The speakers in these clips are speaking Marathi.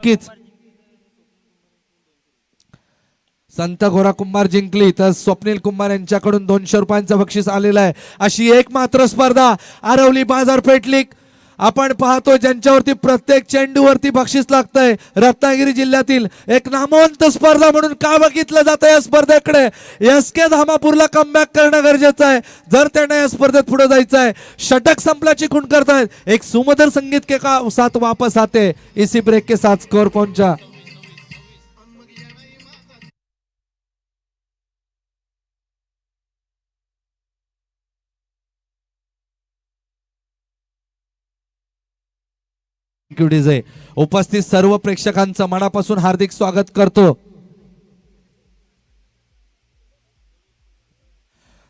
नक्कीच संत गोरा कुंभार जिंकली तर स्वप्नील कुंभार यांच्याकडून 200 रुपयांचं बक्षीस आलेलं आहे। अशी एक मात्र स्पर्धा आरवली बाजारपेठ लीग आपण पाहतो ज्यांच्यावरती प्रत्येक चेंडूवरती बक्षीस लागतंय। रत्नागिरी जिल्ह्यातील एक नामवंत स्पर्धा म्हणून का बघितलं जातं या स्पर्धेकडे। एसके धामापूरला कमबॅक करणं गरजेचं आहे जर त्यांना या स्पर्धेत पुढे जायचं आहे। षटक संपल्याची खूण करतायत एक सुमधुर संगीत के साथ वापस आते इसी ब्रेक के साथ स्कोर पहुंचा। उपस्थित सर्व प्रेक्षकांचं मनापासून हार्दिक स्वागत करतो।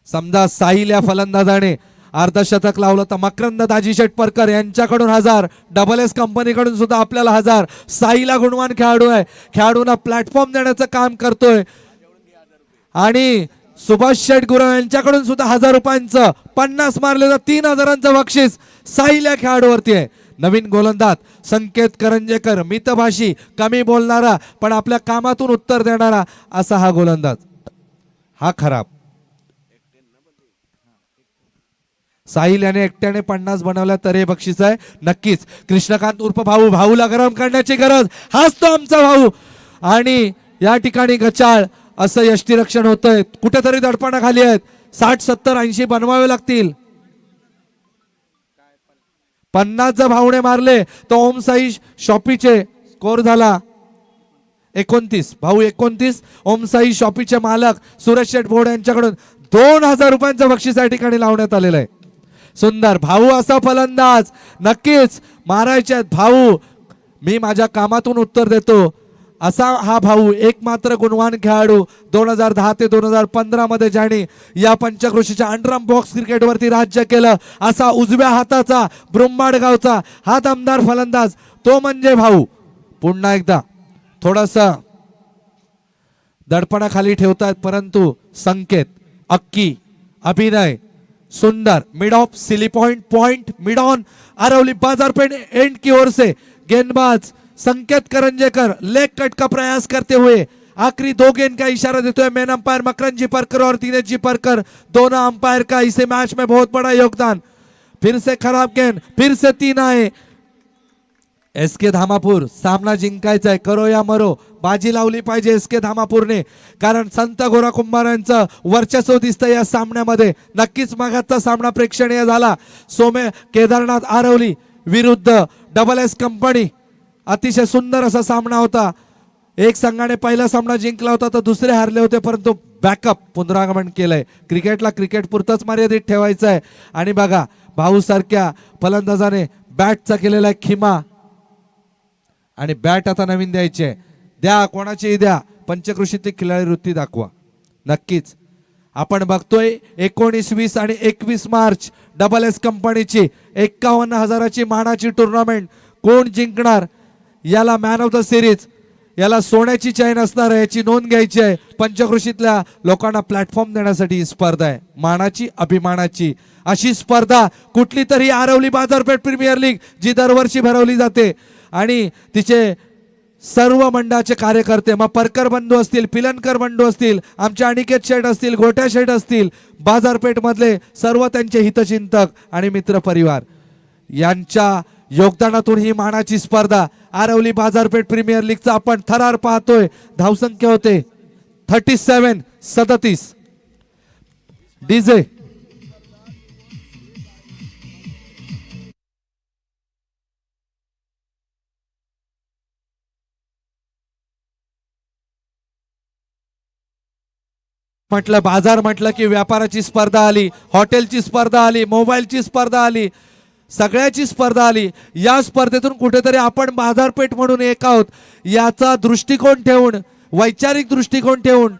समजा साहिल या फलंदाजाने अर्धशतक लावलं तर मकरंद दाजी शेटपरकर यांच्याकडून 1000, डबल एस कंपनीकडून सुद्धा आपल्याला 1000। साहिला गुणवान खेळाडू आहे, खेळाडूंना प्लॅटफॉर्म देण्याचं काम करतोय आणि सुभाष शेट गुरव यांच्याकडून सुद्धा 1000 रुपयांचं 50 मारले तर 3000चं बक्षीस साहिल या खेळाडूवरती आहे। नवीन गोलंदाज संकेत करंजेकर मितभाषी कमी बोलणारा पण आपल्या कामातून उत्तर देणारा असा हा गोलंदाज। हा खराब साहिल याने एकट्याने 50 बनवल्या तर हे बक्षीस आहे। नक्कीच कृष्णकांत उर्फ भाऊ, भाऊला गरम करण्याची गरज, हाच तो आमचा भाऊ। आणि या ठिकाणी गचाळ असं यष्टीरक्षण होतंय, कुठेतरी दडपणाखाली आहेत। 60 70 80 बनवावे लागतील। 50 जर भाऊने मारले तर ओम साई शॉपीचे स्कोर झाला 29। भाऊ 29, ओम साई शॉपीचे मालक सुरेश शेठ बोर्ड यांच्याकडून 2000 रुपयांचं बक्षीस या ठिकाणी लावण्यात आलेलं आहे। सुंदर भाऊ असा फलंदाज नक्कीच मारायचे भाऊ, मी माझ्या कामातून उत्तर देतो असा हा भाऊ एकमात्र गुणवान खेळाडू। 2010 ते 2015 मध्ये ज्याने या पंचक्रोशीच्या अंडरआर्म बॉक्स क्रिकेटवरती राज्य केलं असा उजव्या हाताचा ब्रह्माड गावचा हा दमदार फलंदाज तो म्हणजे भाऊ। पुन्हा एकदा थोडंसं दडपणाखाली ठेवतात परंतु संकेत अक्की अभिनय सुंदर mid of silly point mid on Aravalli बाजारपेठ एंड की ओर से गेंदबाज संकेत करंजेकर लेग कट का प्रयास करते हुए आखिरी 2 गेंद का इशारा देते हुए मेन अंपायर मकरंद जी परकर और दिनेश जी परकर दोनों अंपायर का इसे मैच में बहुत बड़ा योगदान। फिर से खराब गेंद, फिर से 3 आए। एसके धामापूर सामना जिंकायचा आहे, करो या मरो बाजी लावली पाहिजे एसके धामापूरने कारण संत गोरा कुंभारांचं वर्चस्व दिसतं या सामन्यामध्ये। नक्कीच मागाचा सामना प्रेक्षणीय झाला। सोमे केदारनाथ आरवली विरुद्ध डबल एस कंपनी, अतिशय सुंदर असा सामना होता। एक संघाने पहिला सामना जिंकला होता तर दुसरे हारले होते परंतु बॅकअप पुनरागमन केलंय। क्रिकेटला क्रिकेट पुरतच मर्यादित ठेवायचं आहे। आणि बघा भाऊ सारख्या फलंदाजाने बॅटचा केलेला आहे खिमा आणि बॅट आता नवीन द्यायची आहे। द्या कोणाचीही द्या, पंचक्रोशीतील खिलाडी वृत्ती दाखवा। नक्कीच आपण बघतोय 19, 20 आणि 21 मार्च डबल एस कंपनीची 51,000ची मानाची टुर्नामेंट कोण जिंकणार याला मॅन ऑफ द सिरीज याला सोन्याची चैन असणार आहे याची नोंद घ्यायची आहे। पंचक्रोशीतल्या लोकांना प्लॅटफॉर्म देण्यासाठी ही स्पर्धा आहे, मानाची अभिमानाची अशी स्पर्धा कुठली तरी आरवली बाजारपेठ प्रीमियर लीग जी दरवर्षी भरवली जाते आणि तिचे सर्व मंडळाचे कार्यकर्ते मग परकर बंधू असतील, पिलनकर बंधू असतील, आमचे अनिकेत शेठ असतील, गोट्या शेठ असतील, बाजारपेठ मधले सर्व त्यांचे हितचिंतक आणि मित्र परिवार यांच्या योगदानातून ही मानाची स्पर्धा आरवली बाजारपेठ प्रीमियर लीगचा आपण थरार पाहतोय। धावसंख्या होते 37 डीजे म्हटलं बाजार म्हटलं की व्यापाराची स्पर्धा आली, हॉटेलची स्पर्धा आली, मोबाईलची स्पर्धा आली, सगळ्याची स्पर्धा आली। या स्पर्धेतून कुठेतरी आपण बाजारपेठ म्हणून एक आहोत याचा दृष्टिकोन ठेवून, वैचारिक दृष्टिकोन ठेवून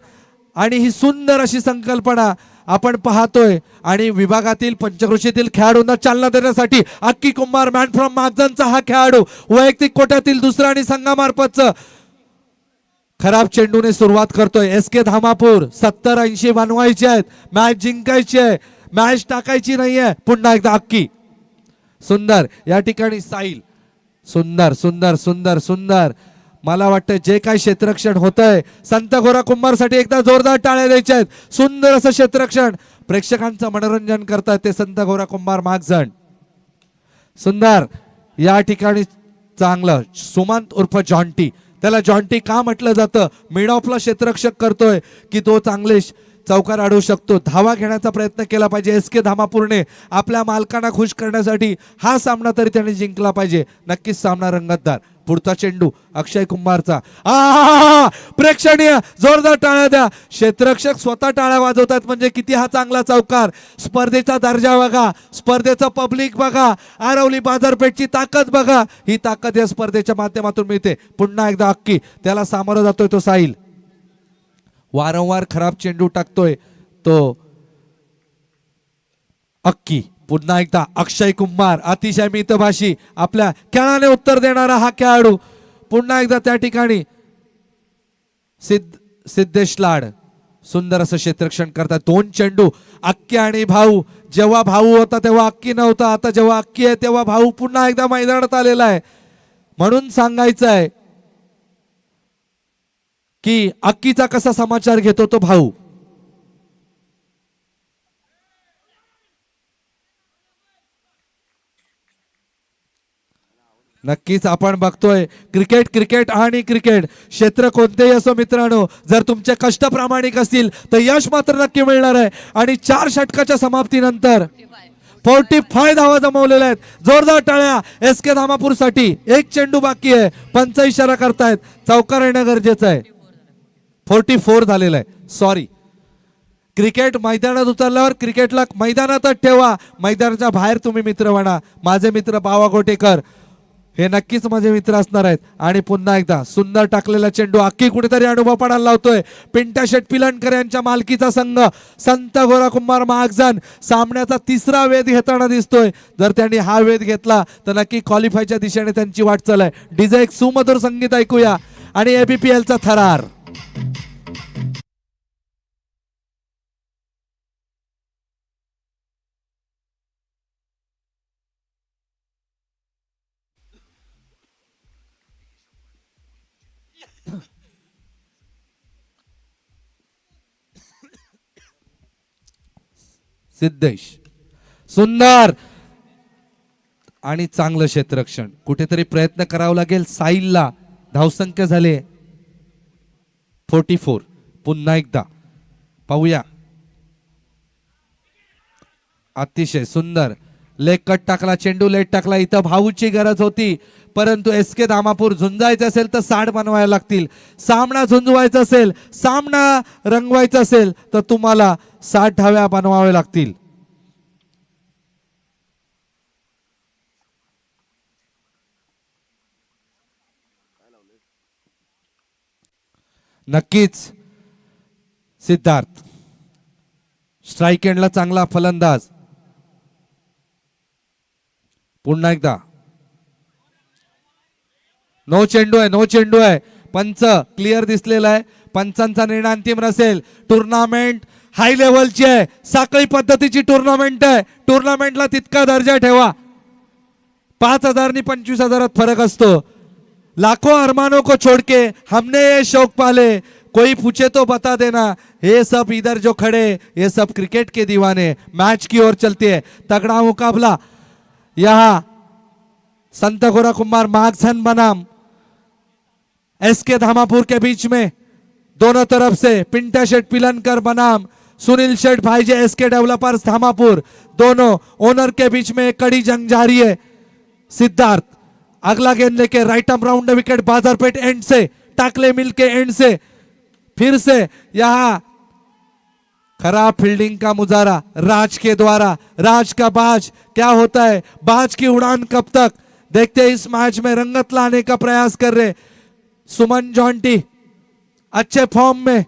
आणि ही सुंदर अशी संकल्पना आपण पाहतोय। आणि विभागातील पंचक्रोशीतील खेळाडूंना चालना देण्यासाठी अक्की कुंभार मॅन फ्रॉम मागजनचा हा खेळाडू वैयक्तिक कोट्यातील दुसरा आणि संघामार्फतचं खराब चेंडूने सुरुवात करतोय। एसके धामापूर 70 80 बनवायचे आहेत, मॅच जिंकायची आहे, मॅच टाकायची नाहीये। पुन्हा एकदा अक्की सुंदर या ठिकाणी साहिल सुंदर सुंदर सुंदर सुंदर मला वाटतं जे काही क्षेत्ररक्षण होतंय संत गोरा कुंभार साठी एकदा जोरदार टाळ्या द्यायच्या आहेत। सुंदर असं क्षेत्ररक्षण प्रेक्षकांचं मनोरंजन करतात ते संत गोरा कुंभार मागजण। सुंदर या ठिकाणी चांगलं सुमंत उर्फ जॉन्टी, त्याला जॉन्टी का म्हटलं जातं? मिड ऑफला क्षेत्ररक्षक करतोय की तो चांगले चौकार अडवू शकतो, धावा घेण्याचा प्रयत्न केला पाहिजे। SK धामापूरने आपल्या मालकांना खुश करण्यासाठी हा सामना तरी त्यांनी जिंकला पाहिजे। नक्कीच सामना रंगतदार। पुढचा चेंडू अक्षय कुंभारचा, प्रेक्षणीय जोरदार टाळ्या द्या। क्षेत्ररक्षक स्वतः टाळ्या वाजवतात म्हणजे किती हा चांगला चौकार। स्पर्धेचा दर्जा बघा, स्पर्धेचा पब्लिक बघा, आरवली बाजारपेठची ताकद बघा। ही ताकद या स्पर्धेच्या माध्यमातून मिळते। पुन्हा एकदा अक्की, त्याला सामोरं जातोय तो साहिल, वारंवार खराब चेंडू टाकतोय तो अक्की। पुन्हा एकदा अक्षय कुंभार, अतिशय मितभाषी, आपल्या खेळाने उत्तर देणारा हा खेळाडू। पुन्हा एकदा त्या ठिकाणी सिद्धेश लाड सुंदर असं क्षेत्ररक्षण करतात। दोन चेंडू अक्की आणि भाऊ, जेव्हा भाऊ होता तेव्हा अक्की नव्हता, आता जेव्हा अक्की आहे तेव्हा भाऊ पुन्हा एकदा मैदानात आलेला आहे। म्हणून सांगायचं आहे की अक्कीचा कसा समाचार घेतो तो भाऊ। नक्कीच आपण बघतोय क्रिकेट क्रिकेट आणि क्रिकेट क्षेत्र कोणतेही असो मित्रांनो, जर तुमचे कष्ट प्रामाणिक असतील तर यश मात्र नक्की मिळणार आहे। आणि 4 षटकाच्या समाप्तीनंतर 45 धावा जमवलेल्या आहेत। जोरदार टाळ्या SK धामापूर साठी। एक चेंडू बाकी आहे, पंच इशारा करतायत चौकार येणं गरजेचं आहे। 44 झालेलं आहे, सॉरी। क्रिकेट मैदानात उतरल्यावर क्रिकेटला मैदानातच ठेवा, मैदानाच्या बाहेर तुम्ही मित्र बना। माझे मित्र बावा गोटेकर हे नक्कीच माझे मित्र असणार आहेत। आणि पुन्हा एकदा सुंदर टाकलेला चेंडू अक्की कुठेतरी अनुभव पणाला लावतोय। पिंट्या शेट पिलणकर यांच्या मालकीचा संघ संत गोरा कुंभार महागजन सामन्याचा 3रा वेध घेताना दिसतोय। जर त्यांनी हा वेध घेतला तर नक्की क्वालिफायच्या दिशेने त्यांची वाटचाल आहे। डीजे एक सुमधुर संगीत ऐकूया आणि ABPL चा थरार। सिद्धेश सुंदर आणि चांगलं क्षेत्ररक्षण, कुठेतरी प्रयत्न करावा लागेल साहिलला। धावसंख्या झाले 44। पुन्हा एकदा पाहूया, अतिशय सुंदर लेग कट टाकला, चेंडू लेट टाकला। इथं भाऊची गरज होती, परंतु SK धामापूर झुंजायचं असेल तर 60 बनवायला लागतील। सामना झुंजवायचा असेल, सामना रंगवायचा असेल तर तुम्हाला 60 धाव्या बनवाव्या लागतील। नक्कीच सिद्धार्थ स्ट्राइक एंडला चांगला फलंदाज। पुन्हा एकदा नो चेंडू आहे, नो चेंडू आहे। पंच क्लिअर दिसलेला आहे, पंचांचा निर्णय अंतिम नसेल। टुर्नामेंट हाय लेवलची आहे, साखळी पद्धतीची टुर्नामेंट आहे। टुर्नामेंटला तितका दर्जा ठेवा। 5,000 आणि 25,000 फरक असतो। लाखों अरमानों को छोड़ के हमने ये शौक पाले, कोई पूछे तो बता देना। ये सब इधर जो खड़े ये सब क्रिकेट के दीवाने। मैच की ओर चलते है, तगड़ा मुकाबला यहाँ संत गोरा कुंभार मागजन बनाम SK धामापुर के बीच में। दोनों तरफ से पिंटा शेठ पिलनकर बनाम सुनील शेठ भाईजे SK डेवलपर्स धामापुर, दोनों ओनर के बीच में एक कड़ी जंग जारी है। सिद्धार्थ अगला गेंद लेके right arm round wicket, Bajarpeth end से टाकले मिलके एंड से फिर से यहां खराब फील्डिंग का मुजारा राज के द्वारा। राज का बाज क्या होता है, बाज की उड़ान कब तक, देखते इस मैच में रंगत लाने का प्रयास कर रहे सुमन जॉन्टी अच्छे फॉर्म में।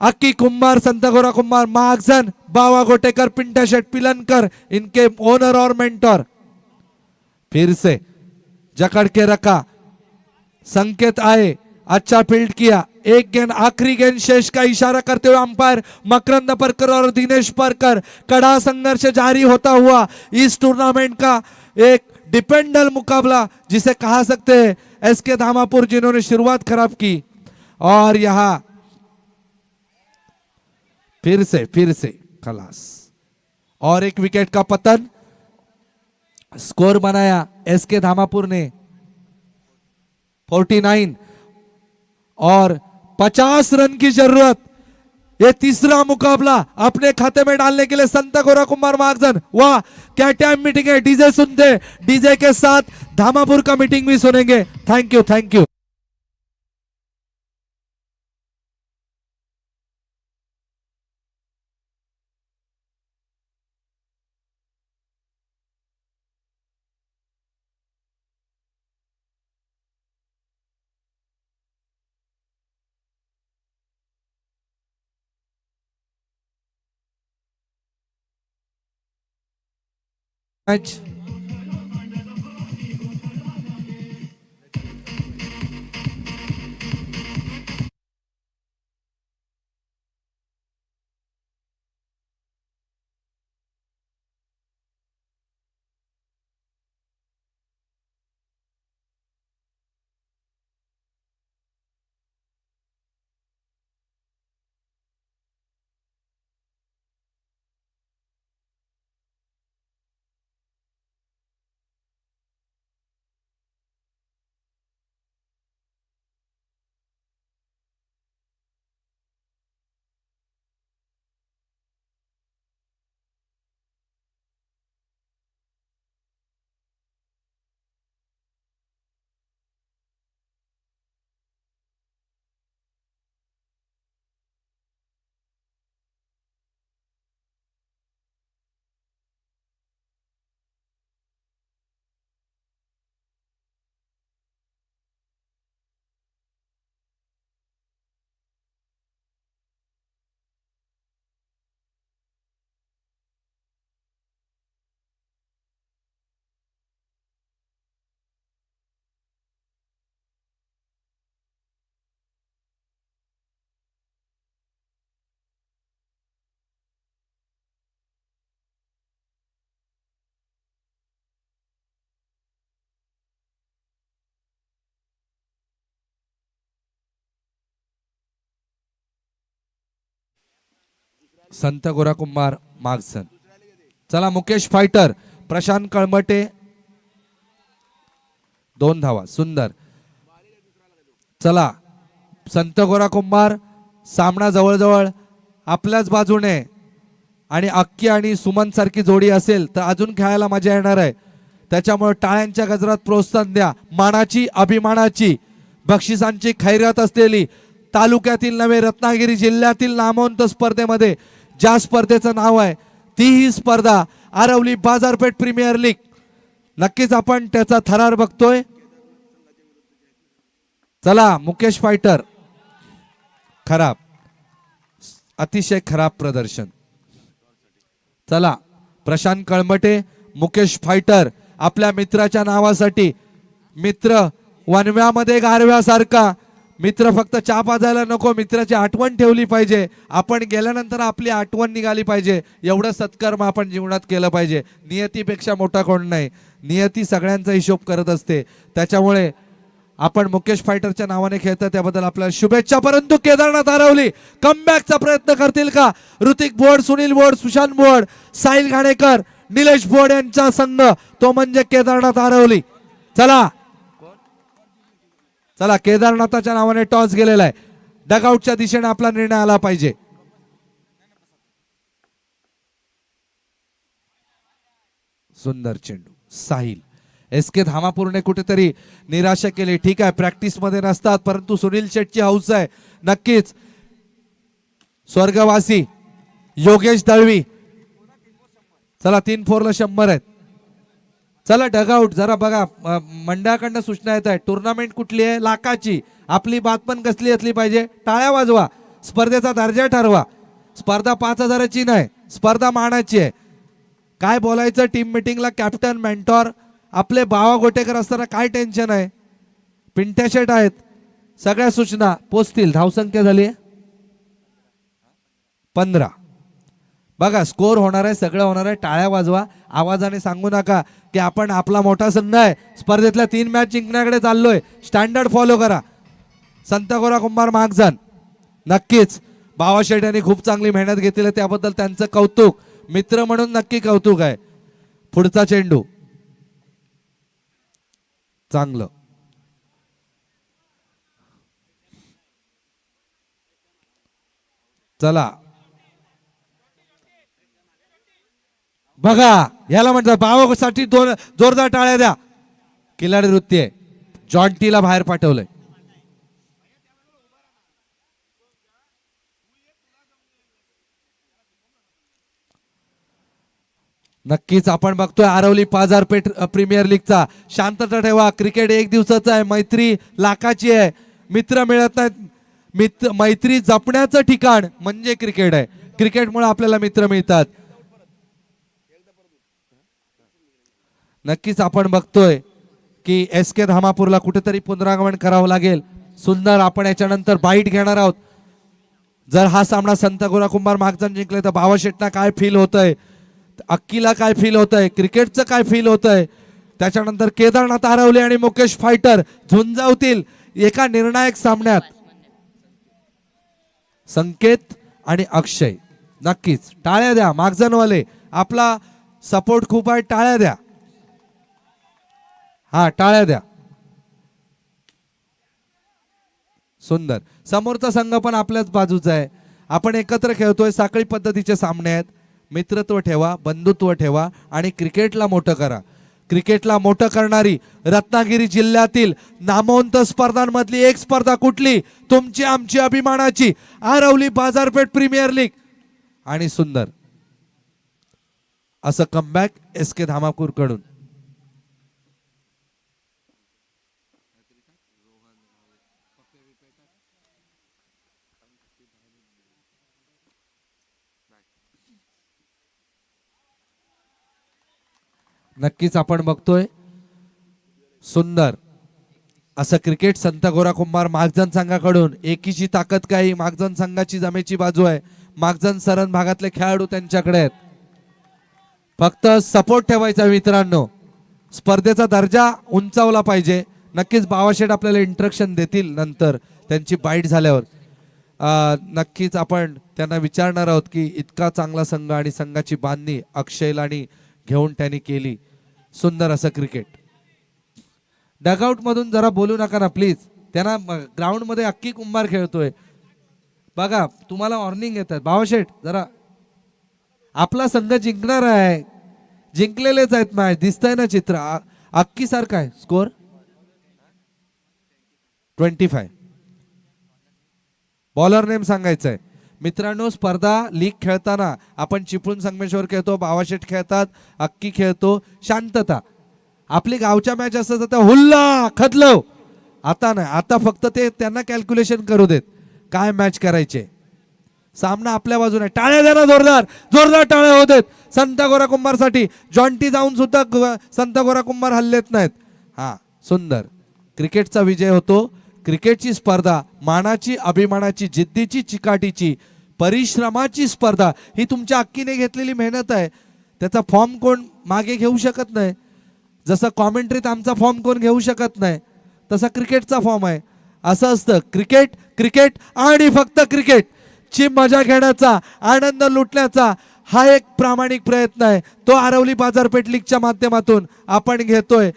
अक्की कुंभार, संत गोरा कुंभार मागजन, बावा गोटेकर, पिंटा शेट पिलनकर इनके ओनर और मेंटर। फिर से जकड़ के रखा, संकेत आए, अच्छा फील्ड किया। एक गेंद आखिरी गेंद शेष का इशारा करते हुए अंपायर मकरंद परकर और दिनेश परकर। कड़ा संघर्ष जारी होता हुआ इस टूर्नामेंट का एक डिपेंडल मुकाबला जिसे कहा सकते हैं एसके धामापुर जिन्होंने शुरुआत खराब की और यहां फिर से खलास और एक विकेट का पतन। स्कोर बनाया एसके धामापुर ने 49 और 50 रन की जरूरत। ये तीसरा मुकाबला अपने खाते में डालने के लिए संत गोरा कुमार मार्गजन। वाह क्या टाइम मीटिंग है। डीजे सुनते, डीजे के साथ धामापुर का मीटिंग भी सुनेंगे। Thank you thank you. Match संत गोरा कुमार मार्गसन। चला मुकेश फायटर, प्रशांत कळमटे 2 धावा सुंदर। चला संत गोरा कुमार सामना जवळजवळ आपल्याच बाजूने आणि अक्की आणि सुमन सारखी जोडी असेल तर अजून खेळायला मजा येणार आहे। त्याच्यामुळे टाळ्यांच्या गजरात प्रोत्साहन द्या। मानाची अभिमानाची बक्षिसांची खैरात असलेली तालुक्यातील नव्हे रत्नागिरी जिल्ह्यातील नामवंत स्पर्धेमध्ये ज्या स्पर्धेचं नाव आहे ती ही स्पर्धा आरवली बाजारपेठ प्रीमियर लीग। नक्कीच आपण त्याचा थरार बघतोय। चला मुकेश फायटर खराब, अतिशय खराब प्रदर्शन। चला प्रशांत कळमटे, मुकेश फायटर आपल्या मित्राच्या नावासाठी, मित्र वनव्यामध्ये गारव्यासारखा, मित्र फक्त चहा पाजायला नको, मित्राची आठवण ठेवली पाहिजे। आपण गेल्यानंतर आपली आठवण निघाली पाहिजे, एवढं सत्कर्म आपण जीवनात केलं पाहिजे। नियतीपेक्षा मोठा कोण नाही, नियती सगळ्यांचा हिशोब करत असते। त्याच्यामुळे आपण मुकेश फायटरच्या नावाने खेळतो त्याबद्दल आपल्याला शुभेच्छा। परंतु केदारनाथ आरवली कमबॅकचा प्रयत्न करतील का? Hrithik board, Sunil board, Sushant board, Sahil Ghanekar, Nilesh board यांचा संघ तो म्हणजे केदारनाथ आरवली। चला चला केदारनाथाच्या नावाने टॉस गेलेला आहे। डगआउटच्या दिशेने आपला निर्णय आला पाहिजे। सुंदर चेंडू साहिल। एसके धामापूरने कुठेतरी निराशा केली। ठीक आहे प्रॅक्टिस मध्ये नसतात परंतु सुनील शेट्टी हौस आहे नक्कीच। स्वर्गवासी योगेश दळवी, चला 3 4ला 100 आहेत। चला डगआउट जरा बघा, मंडळाकडनं सूचना येत आहे। टुर्नामेंट कुठली आहे? लाखाची। आपली बात पण कसली असली पाहिजे? टाळ्या वाजवा, स्पर्धेचा दर्जा ठरवा। स्पर्धा 5000ची नाही, स्पर्धा मानाची आहे। काय बोलायचं टीम मीटिंगला? कॅप्टन मेंटॉर आपले बावा गोटेकर असताना काय टेन्शन आहे? पिंट्या शेट आहेत। सगळ्या सूचना पोचतील। धावसंख्या झाली 15। बघा स्कोर होणार आहे, सगळं होणार आहे। टाळ्या वाजवा, आवाजाने सांगू नका की आपण आपला मोठा संघ आहे, स्पर्धेतल्या 3 मॅच जिंकण्याकडे चाललोय. स्टँडर्ड फॉलो करा. संत गोरा कुंभार महागजन नक्कीच बावाशेठ यांनी खूप चांगली मेहनत घेतली आहे, त्याबद्दल त्यांचं कौतुक. मित्र म्हणून नक्की कौतुक आहे. पुढचा चेंडू चांगलं. चला बघा, याला म्हणतात बावासाठी जोरदार टाळ्या द्या. खिलाडी वृत्ती आहे. जॉन्टीला बाहेर पाठवलंय. नक्कीच आपण बघतोय आरवली बाजारपेठ प्रीमियर लीगचा. शांतता ठेवा. क्रिकेट एक दिवसाचं आहे, मैत्री लाखाची आहे. मित्र मिळत नाहीत. मैत्री जपण्याचं ठिकाण म्हणजे क्रिकेट आहे. क्रिकेटमुळे आपल्याला मित्र मिळतात. नक्कीच आपण बघतोय की SK धामापूरला कुठेतरी पुनरागमन करावं लागेल. सुंदर. आपण याच्यानंतर बाईट घेणार आहोत. जर हा सामना संत गोरा कुंभार महागजन जिंकले तर बावाशेठना काय फील होतंय, अक्कीला काय फील होतंय, क्रिकेटचं काय फील होतंय. त्याच्यानंतर केदारनाथ आरवले आणि मुकेश फायटर झुंजावतील एका निर्णायक सामन्यात. संकेत आणि अक्षय नक्कीच टाळ्या द्या. महागजनवाले आपला सपोर्ट खूप आहे, टाळ्या द्या. हा टाळ्या द्या. सुंदर. समोरचा संघ पण आपल्याच बाजूचा आहे. आपण एकत्र खेळतोय. साखळी पद्धतीचे सामने आहेत. मित्रत्व ठेवा, बंधुत्व ठेवा आणि क्रिकेटला मोठं करा. क्रिकेटला मोठं करणारी रत्नागिरी जिल्ह्यातील नामवंत स्पर्धांमधली एक स्पर्धा कुठली? तुमची आमची अभिमानाची आरवली बाजारपेठ प्रीमियर लीग. आणि सुंदर असं कमबॅक SK धामापूर कडून. नक्कीच आपण बघतोय सुंदर असं क्रिकेट संत गोरा कुंभार महागजन संघाकडून. एकीची ताकद काही महागजन संघाची जमेची बाजू आहे. महागजन सरण भागातले खेळाडू त्यांच्याकडे आहेत. फक्त सपोर्ट ठेवायचा मित्रांनो. स्पर्धेचा दर्जा उंचावला पाहिजे. नक्कीच बावाशेठ आपल्याला इंस्ट्रक्शन देतील नंतर त्यांची बाईट झाल्यावर. नक्कीच आपण त्यांना विचारणार आहोत की इतका चांगला संघ आणि संघाची बांधणी अक्षयला आणि घेऊन त्यांनी केली. सुंदर असं क्रिकेट. डगआउट मधून जरा बोलू नका ना प्लीज. त्यांना ग्राउंड मध्ये अक्की कुंभार खेळतोय बघा. तुम्हाला वॉर्निंग येतात. बावाशेठ जरा आपला संघ जिंकणार आहे. जिंकलेलेच आहेत मॅच. दिसतंय ना चित्र. अक्की सारखा आहे स्कोर 25. बॉलर नेम सांगायचं आहे मित्रांनो. स्पर्धा लीग खेळताना आपण चिपळूण संगमेश्वर खेळतो, बावाशेठ खेळतात, अक्की खेळतो. शांतता. आपली गावच्या मॅच असतात तर हुल्ला खदलव. आता नाही. आता फक्त ते त्यांना कॅल्क्युलेशन करू देत काय मॅच करायचे. सामना आपल्या बाजूने. टाळ्या द्या ना जोरदार. जोरदार टाळ्या होत आहेत संत गोरा कुंभार साठी. जॉन्टी जाऊन सुद्धा संत गोरा कुंभार हल्लेत नाहीत. हा सुंदर. क्रिकेटचा विजय होतो. क्रिकेटची स्पर्धा मानाची, अभिमानाची, जिद्दीची, चिकाटीची, परिश्रमाची स्पर्धा. ही तुमच्या अक्कीने घेतलेली मेहनत आहे. त्याचा फॉर्म कोण मागे घेऊ शकत नाही. जसं कॉमेंट्रीत आमचा फॉर्म कोण घेऊ शकत नाही तसा क्रिकेटचा फॉर्म आहे. असं असतं. क्रिकेट क्रिकेट आणि फक्त क्रिकेट ची मजा घेण्याचा, आनंद लुटण्याचा हा एक प्रामाणिक प्रयत्न आहे. तो आरवली बाजारपेठ लीगच्या माध्यमातून आपण घेतोय.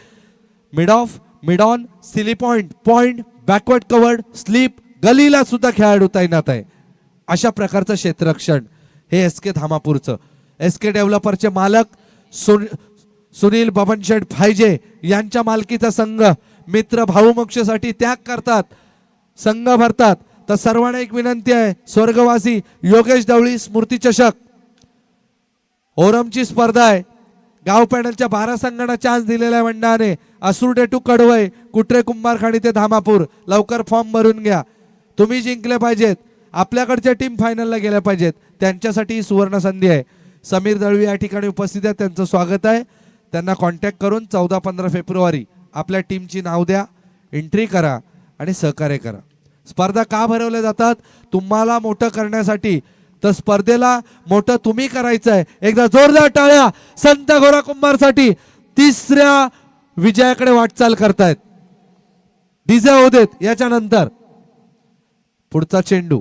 Mid of, mid on, silly point, point, backward covered, sleep, गलीला सुद्धा खेळाडू तैनात आहे. अशा प्रकारचं क्षेत्ररक्षण हे SK धामापूरचं. SK डेव्हलपरचे मालक सुनील बबनशेठ फायजे यांच्या मालकीचा संघ. मित्र भाऊमोक्षासाठी त्याग करतात, संघ भरतात. तर सर्वांना एक विनंती आहे. स्वर्गवासी योगेश दवळी स्मृती चषक ओरमची स्पर्धा आहे. गाव पॅनलच्या 12 संघांना चान्स दिलेल्या मंडळाने असुर्डे टू कडवय, कुट्रे कुंभारखाणी ते धामापूर लवकर फॉर्म भरून घ्या. तुम्ही जिंकले पाहिजेत. आपल्याकडच्या टीम फायनलला गेल्या पाहिजेत. त्यांच्यासाठी सुवर्ण संधी आहे. समीर दळवी या ठिकाणी उपस्थित आहेत. त्यांचं स्वागत आहे. त्यांना कॉन्टॅक्ट करून 14-15 फेब्रुवारी आपल्या टीमची नाव द्या, एंट्री करा आणि सहकार्य करा. स्पर्धा का भरवल्या जातात? तुम्हाला मोठं करण्यासाठी. तर स्पर्धेला मोठं तुम्ही करायचं आहे. एकदा जोरदार टाळ्या संत गोरा कुंभारसाठी. तिसऱ्या विजयाकडे वाटचाल करतायत. डीजे होऊ देत. याच्यानंतर पुढचा चेंडू.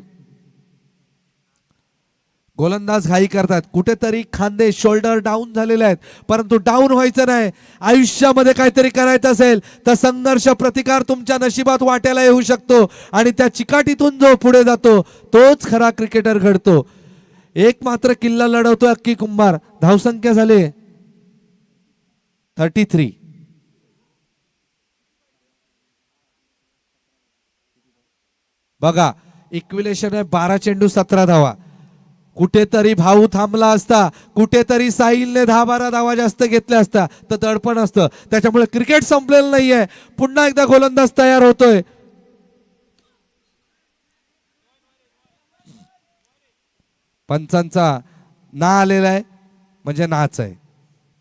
गोलंदाज घाई करतात. कुठेतरी खांदे शोल्डर डाऊन झालेले आहेत, परंतु डाऊन व्हायचं नाही. आयुष्यामध्ये काहीतरी करायचं असेल तर संघर्ष प्रतिकार तुमच्या नशिबात वाट्याला येऊ शकतो आणि त्या चिकाटीतून जो पुढे जातो तोच खरा क्रिकेटर घडतो. एक मात्र किल्ला लढवतोय अक्की कुंभार. धावसंख्या झाले 33. बघा इक्विलेशन आहे 12 चेंडू 17 धावा. कुठेतरी भाऊ थांबला असता, कुठेतरी साहिलने 10-12 धावा जास्त घेतल्या असता तर दडपण असतं. त्याच्यामुळे क्रिकेट संपलेलं नाहीये. पुन्हा एकदा गोलंदाज तयार होतोय. पंचांचा ना आलेला आहे म्हणजे नाच आहे,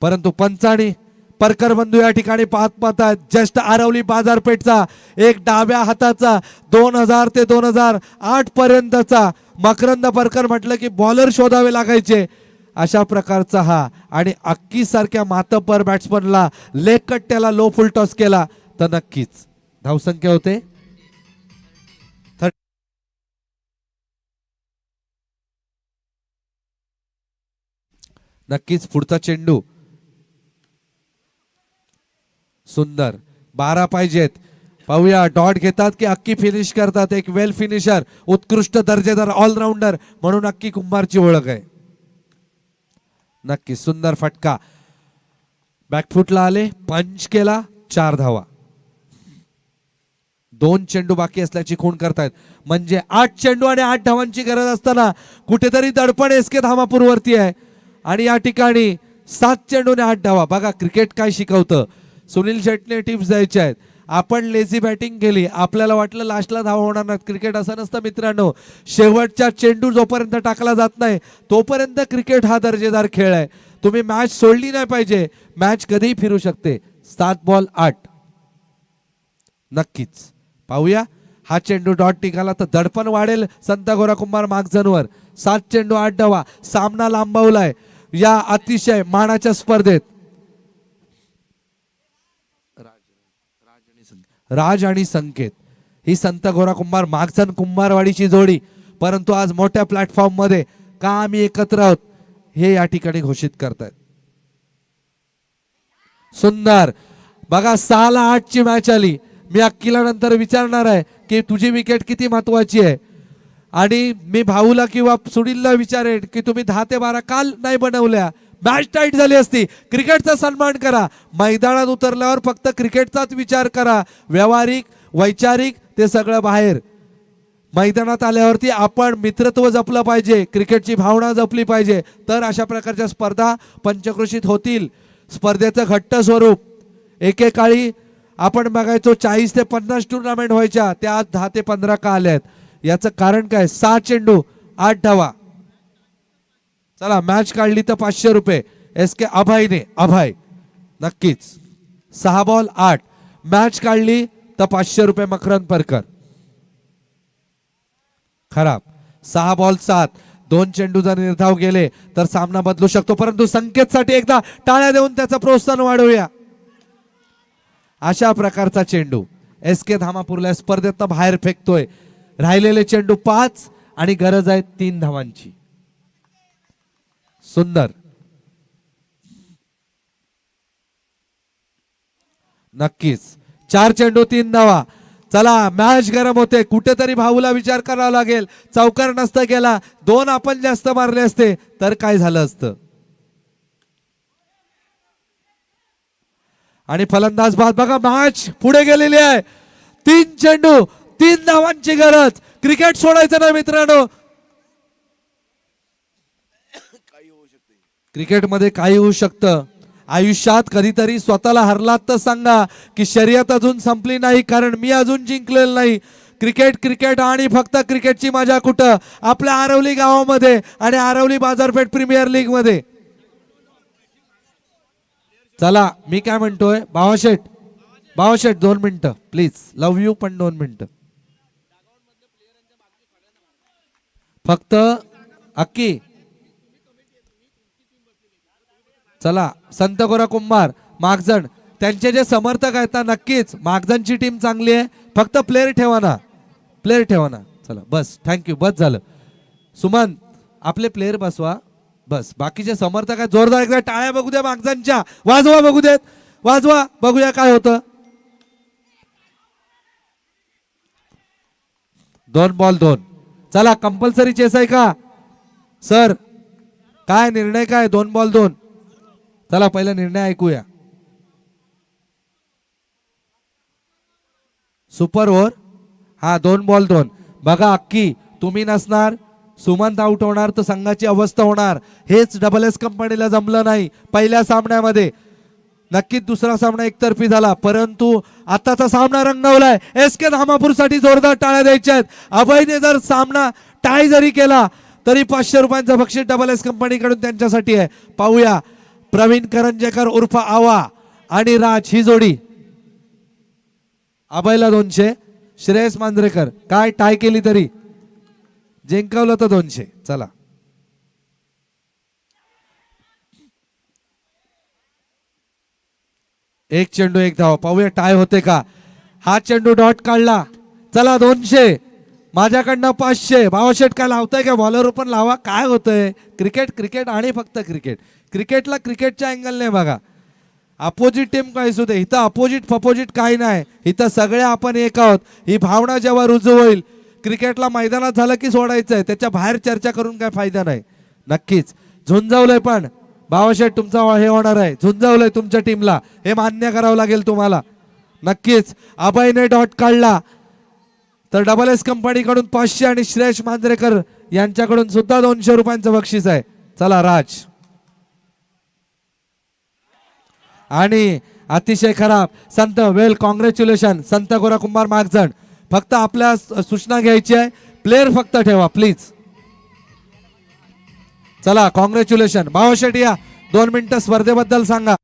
परंतु पंचांनी परकर बंधू या ठिकाणी पाहतात. जस्ट आरवली बाजारपेठचा एक डाव्या हाताचा 2000 ते 2008 पर्यंतचा मकरंद परकर म्हटलं की बॉलर शोधावे लागायचे अशा प्रकारचा हा. आणि अक्की सारख्या मातब्बर बॅट्समनला लेग कट त्याला लो फुल टॉस केला तर नक्कीच धावसंख्या होते. नक्कीच पुढचा चेंडू सुंदर. 12 पाहिजेत. पाहूया डॉट घेतात की अक्की फिनिश करतात. एक वेल फिनिशर, उत्कृष्ट दर्जेदार ऑलराऊंडर म्हणून अक्की कुंभारची ओळख आहे. नक्की सुंदर फटका. बॅकफुटला आले, पंच केला, 4 धावा. 2 चेंडू बाकी असल्याची खूण करतायत. म्हणजे 8 चेंडू आणि 8 धावांची गरज असताना कुठेतरी दडपण एसके धामापूरवरती आहे आणि या ठिकाणी 7 चेंडू आणि 8 धावा. बघा क्रिकेट काय शिकवतं. सुनील शेट्टीने टिप्स द्यायच्या आहेत. आपण लेझी बॅटिंग केली, आपल्याला वाटलं लास्टला धावा होणार नाहीत. क्रिकेट असं नसतं मित्रांनो. शेवटच्या चेंडू जोपर्यंत टाकला जात नाही तोपर्यंत क्रिकेट हा दर्जेदार खेळ आहे. तुम्ही मॅच सोडली नाही पाहिजे. मॅच कधीही फिरू शकते. 7 बॉल 8. नक्कीच पाहूया. हा चेंडू डॉट टिकाला तर दडपण वाढेल संत गोरा कुंभार मागझनवर. 7 चेंडू 8 धावा. सामना लांबवलाय या अतिशय मानाच्या स्पर्धेत. राज आणि संकेत ही संत गोरा कुंभार मागझन कुंभारवाडीची जोडी, परंतु आज मोठ्या प्लॅटफॉर्म मध्ये का आम्ही एकत्र आहोत हे या ठिकाणी घोषित करतायत. सुंदर. बघा 6-8 ची मॅच आली. मी अक्कीला नंतर विचारणार आहे की तुझी विकेट किती महत्वाची आहे आणि मी भाऊला किंवा सुनीलला विचारेन की तुम्ही 10 ते 12 काल नाही बनवल्या. मॅच टाईट झाली असती. क्रिकेटचा सन्मान करा. मैदानात उतरल्यावर फक्त क्रिकेटचाच विचार करा. व्यावहारिक वैचारिक ते सगळं बाहेर. मैदानात आल्यावरती आपण मित्रत्व जपलं पाहिजे, क्रिकेटची भावना जपली पाहिजे, तर अशा प्रकारच्या स्पर्धा पंचक्रोशीत होतील. स्पर्धेचं घट्ट स्वरूप एकेकाळी आपण बघायचो 40 ते 50 टुर्नामेंट व्हायच्या, त्या आज 10 ते 15 का आल्यात. याचं कारण काय? 6 चेंडू 8 धावा. चला मॅच काढली तर 500 रुपये एसके अभयने. अभय नक्कीच 6 बॉल 8. मॅच काढली तर 500 रुपये मकरंद परकर. खराब. 6 बॉल 7. 2 चेंडू जर निर्धाव गेले तर सामना बदलू शकतो, परंतु संकेतसाठी एकदा टाळ्या देऊन त्याचं प्रोत्साहन वाढवूया. अशा प्रकारचा चेंडू एसके धामापूरला स्पर्धेत बाहेर फेकतोय. राहिलेले चेंडू 5 आणि गरज आहे 3 धावांची. सुंदर. नक्कीच 4 चेंडू 3 धावा. चला मॅच गरम होते. कुठेतरी भाऊला विचार करावा लागेल. चौकार नसता गेला, 2 आपण जास्त मारले असते तर काय झालं असतं. आणि फलंदाज बाद. बघा मॅच पुढे गेलेली आहे. 3 चेंडू 3 धावांची गरज. क्रिकेट सोडायचं नाही मित्रांनो. क्रिकेटमध्ये काही होऊ शकतं. आयुष्यात कधीतरी स्वतःला हरलात तर सांगा की शर्यत अजून संपली नाही, कारण मी अजून जिंकलेलं नाही. क्रिकेट क्रिकेट आणि फक्त क्रिकेटची मजा कुठं? आपल्या आरवली गावामध्ये आणि आरवली बाजारपेठ प्रीमियर लीग मध्ये. चला मी काय म्हणतोय, बावाशेठ 2 मिनिटं प्लीज. लव यू पण 2 मिनिटं फक्त. अक्की, चला संतगोरा कुंभार मागजण त्यांचे जे समर्थक आहेत ना, नक्कीच मागजणची टीम चांगली आहे, फक्त प्लेअर ठेवा ना, प्लेअर ठेवा ना. चला बस, थँक्यू, बस झालं. सुमन आपले प्लेअर बसवा, बस. बाकीचे समर्थक आहेत, जोरदार एकदा टाळ्या बघू द्या मागजणच्या, वाजवा बघू देत, वाजवा बघूया काय होतं. 2 बॉल 2. चला कंपल्सरी चेस आहे का सर, काय निर्णय काय? 2 बॉल 2. चला पहिला निर्णय ऐकूया. सुपर ओव्हर, हा 2 बॉल 2. बघा अक्की, तुम्ही नसणार, सुमंत आउट होणार तर संघाची अवस्था होणार. हेच डबल एस कंपनीला जमलं नाही पहिल्या सामन्यामध्ये. नक्कीच दुसरा सामना एकतर्फी झाला, परंतु आताचा सामना रंगवलाय. एस के धामापूर साठी जोरदार टाळ्या द्यायच्या आहेत. अभयने जर सामना टाय जरी केला तरी 500 रुपयांचं बक्षीस डबल एस कंपनीकडून त्यांच्यासाठी आहे. पाहूया प्रवीण करंजेकर उर्फ आवा आणि राज ही जोडी. अभयला 200, श्रेयस मांजरेकर काय टाय केली तरी जिंकवलं तर 200. चला एक चेंडू एक धाव, पाहूया टाय होते का. हा चेंडू डॉट काढला. चला 200, माझ्याकडनं 500. भावाशेट काय लावताय का, बॉलर पण लावा, काय होतंय. क्रिकेट क्रिकेट आणि फक्त क्रिकेट. क्रिकेटला क्रिकेटच्या अँगलने बघा. अपोजिट टीम काय सुद्धा इथं अपोजिट फपोजिट काही नाही, इथं सगळे आपण एक आहोत. ही भावना जेव्हा रुजू होईल, क्रिकेटला मैदानात झालं की सोडायचंय, त्याच्या बाहेर चर्चा करून काय फायदा नाही. नक्कीच झुंजवलंय, पण भावाशेठ तुमचा हे होणार आहे, झुंजवलंय तुमच्या टीमला, हे मान्य करावं लागेल तुम्हाला. नक्कीच अभयने डॉट काढला तर डबल एस कंपनीकडून 500 आणि श्रेयस मांजरेकर यांच्याकडून सुद्धा 200 रुपयांचं बक्षीस आहे. चला राज, आणि अतिशय खराब संत, वेल कॉंग्रॅच्युलेशन संत गोरा कुंभार मागजण. फक्त आपल्या सूचना घ्यायची आहे, प्लेअर फक्त ठेवा प्लीज. चला कॉंग्रॅच्युलेशन. भावाशेठ या 2 मिनिटं स्पर्धेबद्दल सांगा.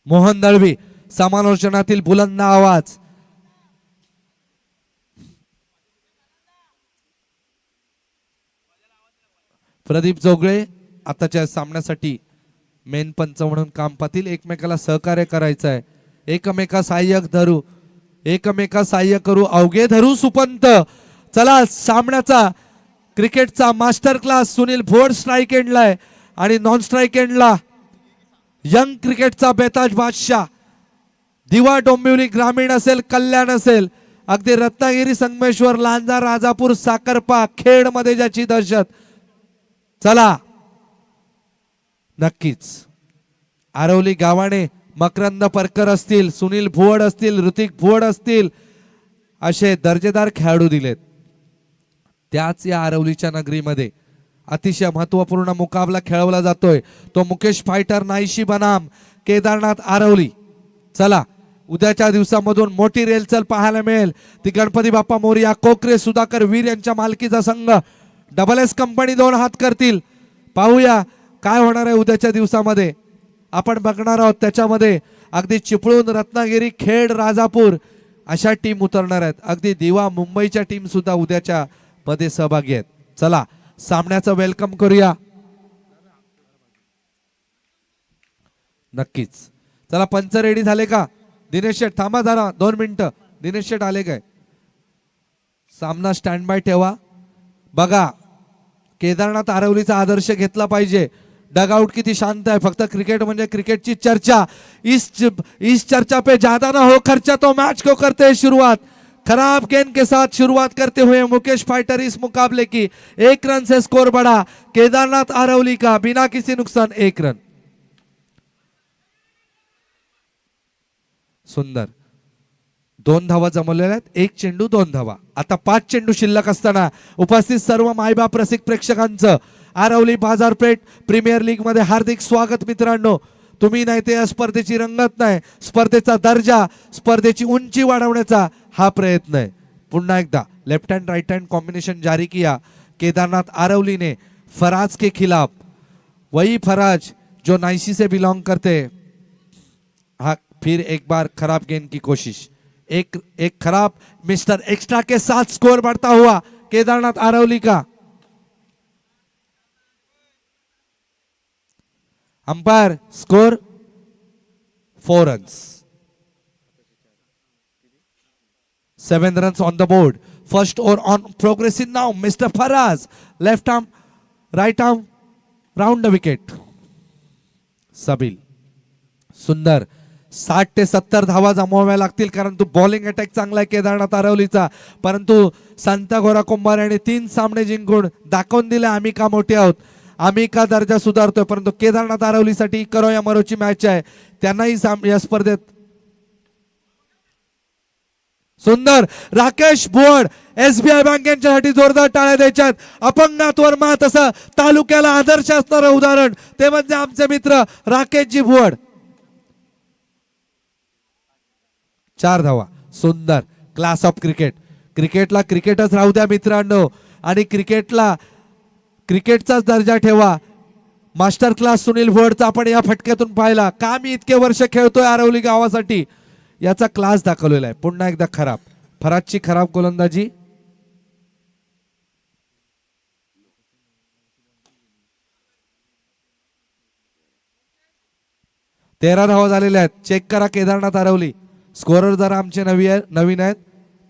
मोहन दळवी समालोचनातील बुलंद आवाज. प्रदीप जोगळे आताच्या सामन्यासाठी मेन पंच म्हणून काम पाहतील. एकमेकाला सहकार्य करायचं आहे. एकमेका सहाय्यक धरू, एकमेका सहाय्य करू, अवघे धरू सुपंत. चला सामन्याचा क्रिकेटचा मास्टर क्लास सुनील भोड स्ट्राईक एंडला आहे आणि नॉन स्ट्राईक एंडला यंग क्रिकेटचा बेताज बादशाह. दिवा डोंबिवली ग्रामीण असेल, कल्याण असेल, अगदी रत्नागिरी, संगमेश्वर, लांजा, राजापूर, साखरपा, खेड मध्ये ज्याची दहशत. चला नक्कीच आरवली गावाने मकरंद परकर असतील, सुनील भुवड असतील, ऋतिक भुवड असतील, असे दर्जेदार खेळाडू दिलेत. त्याच या आरवलीच्या नगरीमध्ये अतिशय महत्वपूर्ण मुकाबला खेळवला जातोय. तो मुकेश फायटर नाईशी बनाम केदारनाथ आरवली. चला उद्याच्या दिवसामधून मोठी रेलचल पाहायला मिळेल. ती गणपती बाप्पा मोरया, कोकरे, सुधाकर वीर यांच्या मालकीचा संघ डबल एस कंपनी दोन हात करतील. पाहूया काय होणार आहे उद्याच्या दिवसामध्ये. आपण बघणार आहोत त्याच्यामध्ये अगदी चिपळूण, रत्नागिरी, खेड, राजापूर अशा टीम उतरणार आहेत. अगदी दिवा मुंबईच्या टीम सुद्धा उद्याच्या मध्ये सहभागी आहेत. चला सामन्याचं वेलकम करूया. नक्कीच. चला पंच रेडी झाले का? दिनेश शेठ थांबा जरा 2 मिनिटं. दिनेश शेठ आले काय? सामना स्टँड बाय ठेवा. बघा केदारनाथ आरवलीचा आदर्श घेतला पाहिजे. डगआउट किती शांत आहे. फक्त क्रिकेट म्हणजे क्रिकेटची चर्चा. इस चर्चा पे ज्यादा ना हो खर्चा तो मैच को करते हैं शुरुआत. खराब गेंद के साथ शुरुआत करते हुए मुकेश फाइटर इस मुकाबले की 1 रन से स्कोर बढ़ा. केदारनाथ आरवली का बिना किसी नुकसान 1 रन. सुंदर 2 धावा जमवलेल्या आहेत. 1 चेंडू 2 धावा. आता 5 चेंडू शिल्लक असताना उपस्थित सर्व मायबाप रसिक प्रेक्षकांचं आरवली बाजारपेठ प्रीमियर लीग मध्ये हार्दिक स्वागत. मित्रांनो तुम्ही नाही ते या स्पर्धेची रंगत नाही, स्पर्धेचा दर्जा, स्पर्धेची उंची वाढवण्याचा हा प्रयत्न है. पुन्हा एकदा left hand right hand combination जारी किया केदारनाथ आरवली ने फराज के खिलाफ. वही फराज जो नाइसी से बिलोंग करते. हाँ फिर एक बार खराब गेंद की कोशिश. एक खराब मिस्टर एक्स्ट्रा के साथ स्कोर बढ़ता हुआ केदारनाथ आरवली का. Umpire score 4 runs. 7 runs on the board. First over on progressing now. Mr. Faraz, left arm, right arm, round the wicket. Sabil. सुंदर 60 ते 70 धावा जमवाव्या लागतील कारण तो बॉलिंग अटॅक चांगला आहे केदारनाथ आरवलीचा. परंतु सांता गोरा कुंभार यांनी 3 सामने जिंकून दाखवून दिले आम्ही का मोठे आहोत, आम्ही का दर्जा सुधारतोय. परंतु केदारनाथ आरवलीसाठी करो या मरोची मॅच आहे. त्यांनाही या स्पर्धेत सुंदर राकेश भुवड एसबीआय बँक यांच्यासाठी जोरदार टाळ्या द्यायच्यात. अपंगात्वर मात असं तालुक्याला आदर्श असणारं उदाहरण ते म्हणजे आमचे मित्र राकेशजी भुवड. 4 धावा. सुंदर क्लास ऑफ क्रिकेट. क्रिकेटला क्रिकेटच राहू द्या मित्रांनो आणि क्रिकेटला क्रिकेटचाच दर्जा ठेवा. मास्टर क्लास सुनील भोडचा आपण या फटक्यातून पाहिला. का मी इतके वर्ष खेळतोय आरवली गावासाठी याचा क्लास दाखवलेला आहे. पुन्हा एकदा खराब फराजची खराब गोलंदाजी. तेरा धावा झालेल्या आहेत. चेक करा केदारनाथ आरवली. स्कोरर जरा आमचे नवीन आहेत.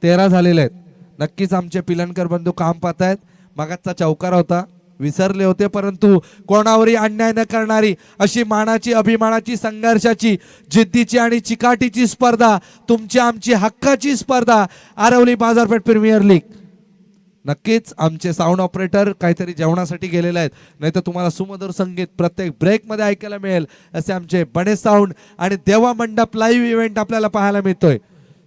13 झालेले आहेत. नक्कीच आमचे पिलनकर बंधू काम पाहतायत. मागाचा चौकार होता विसरले होते परंतु कोणावरही अन्याय न करणारी अशी मानाची अभिमानाची संघर्षाची जिद्दीची आणि चिकाटीची स्पर्धा तुमची आमची हक्काची स्पर्धा आरवली बाजारपेठ प्रीमियर लीग. नक्कीच आमचे साऊंड ऑपरेटर काहीतरी जेवणासाठी गेलेले आहेत नाहीतर तुम्हाला सुमधुर संगीत प्रत्येक ब्रेक मध्ये ऐकायला मिळेल असे आमचे बडे साऊंड आणि देवा मंडप लाईव्ह इव्हेंट आपल्याला पाहायला मिळतोय.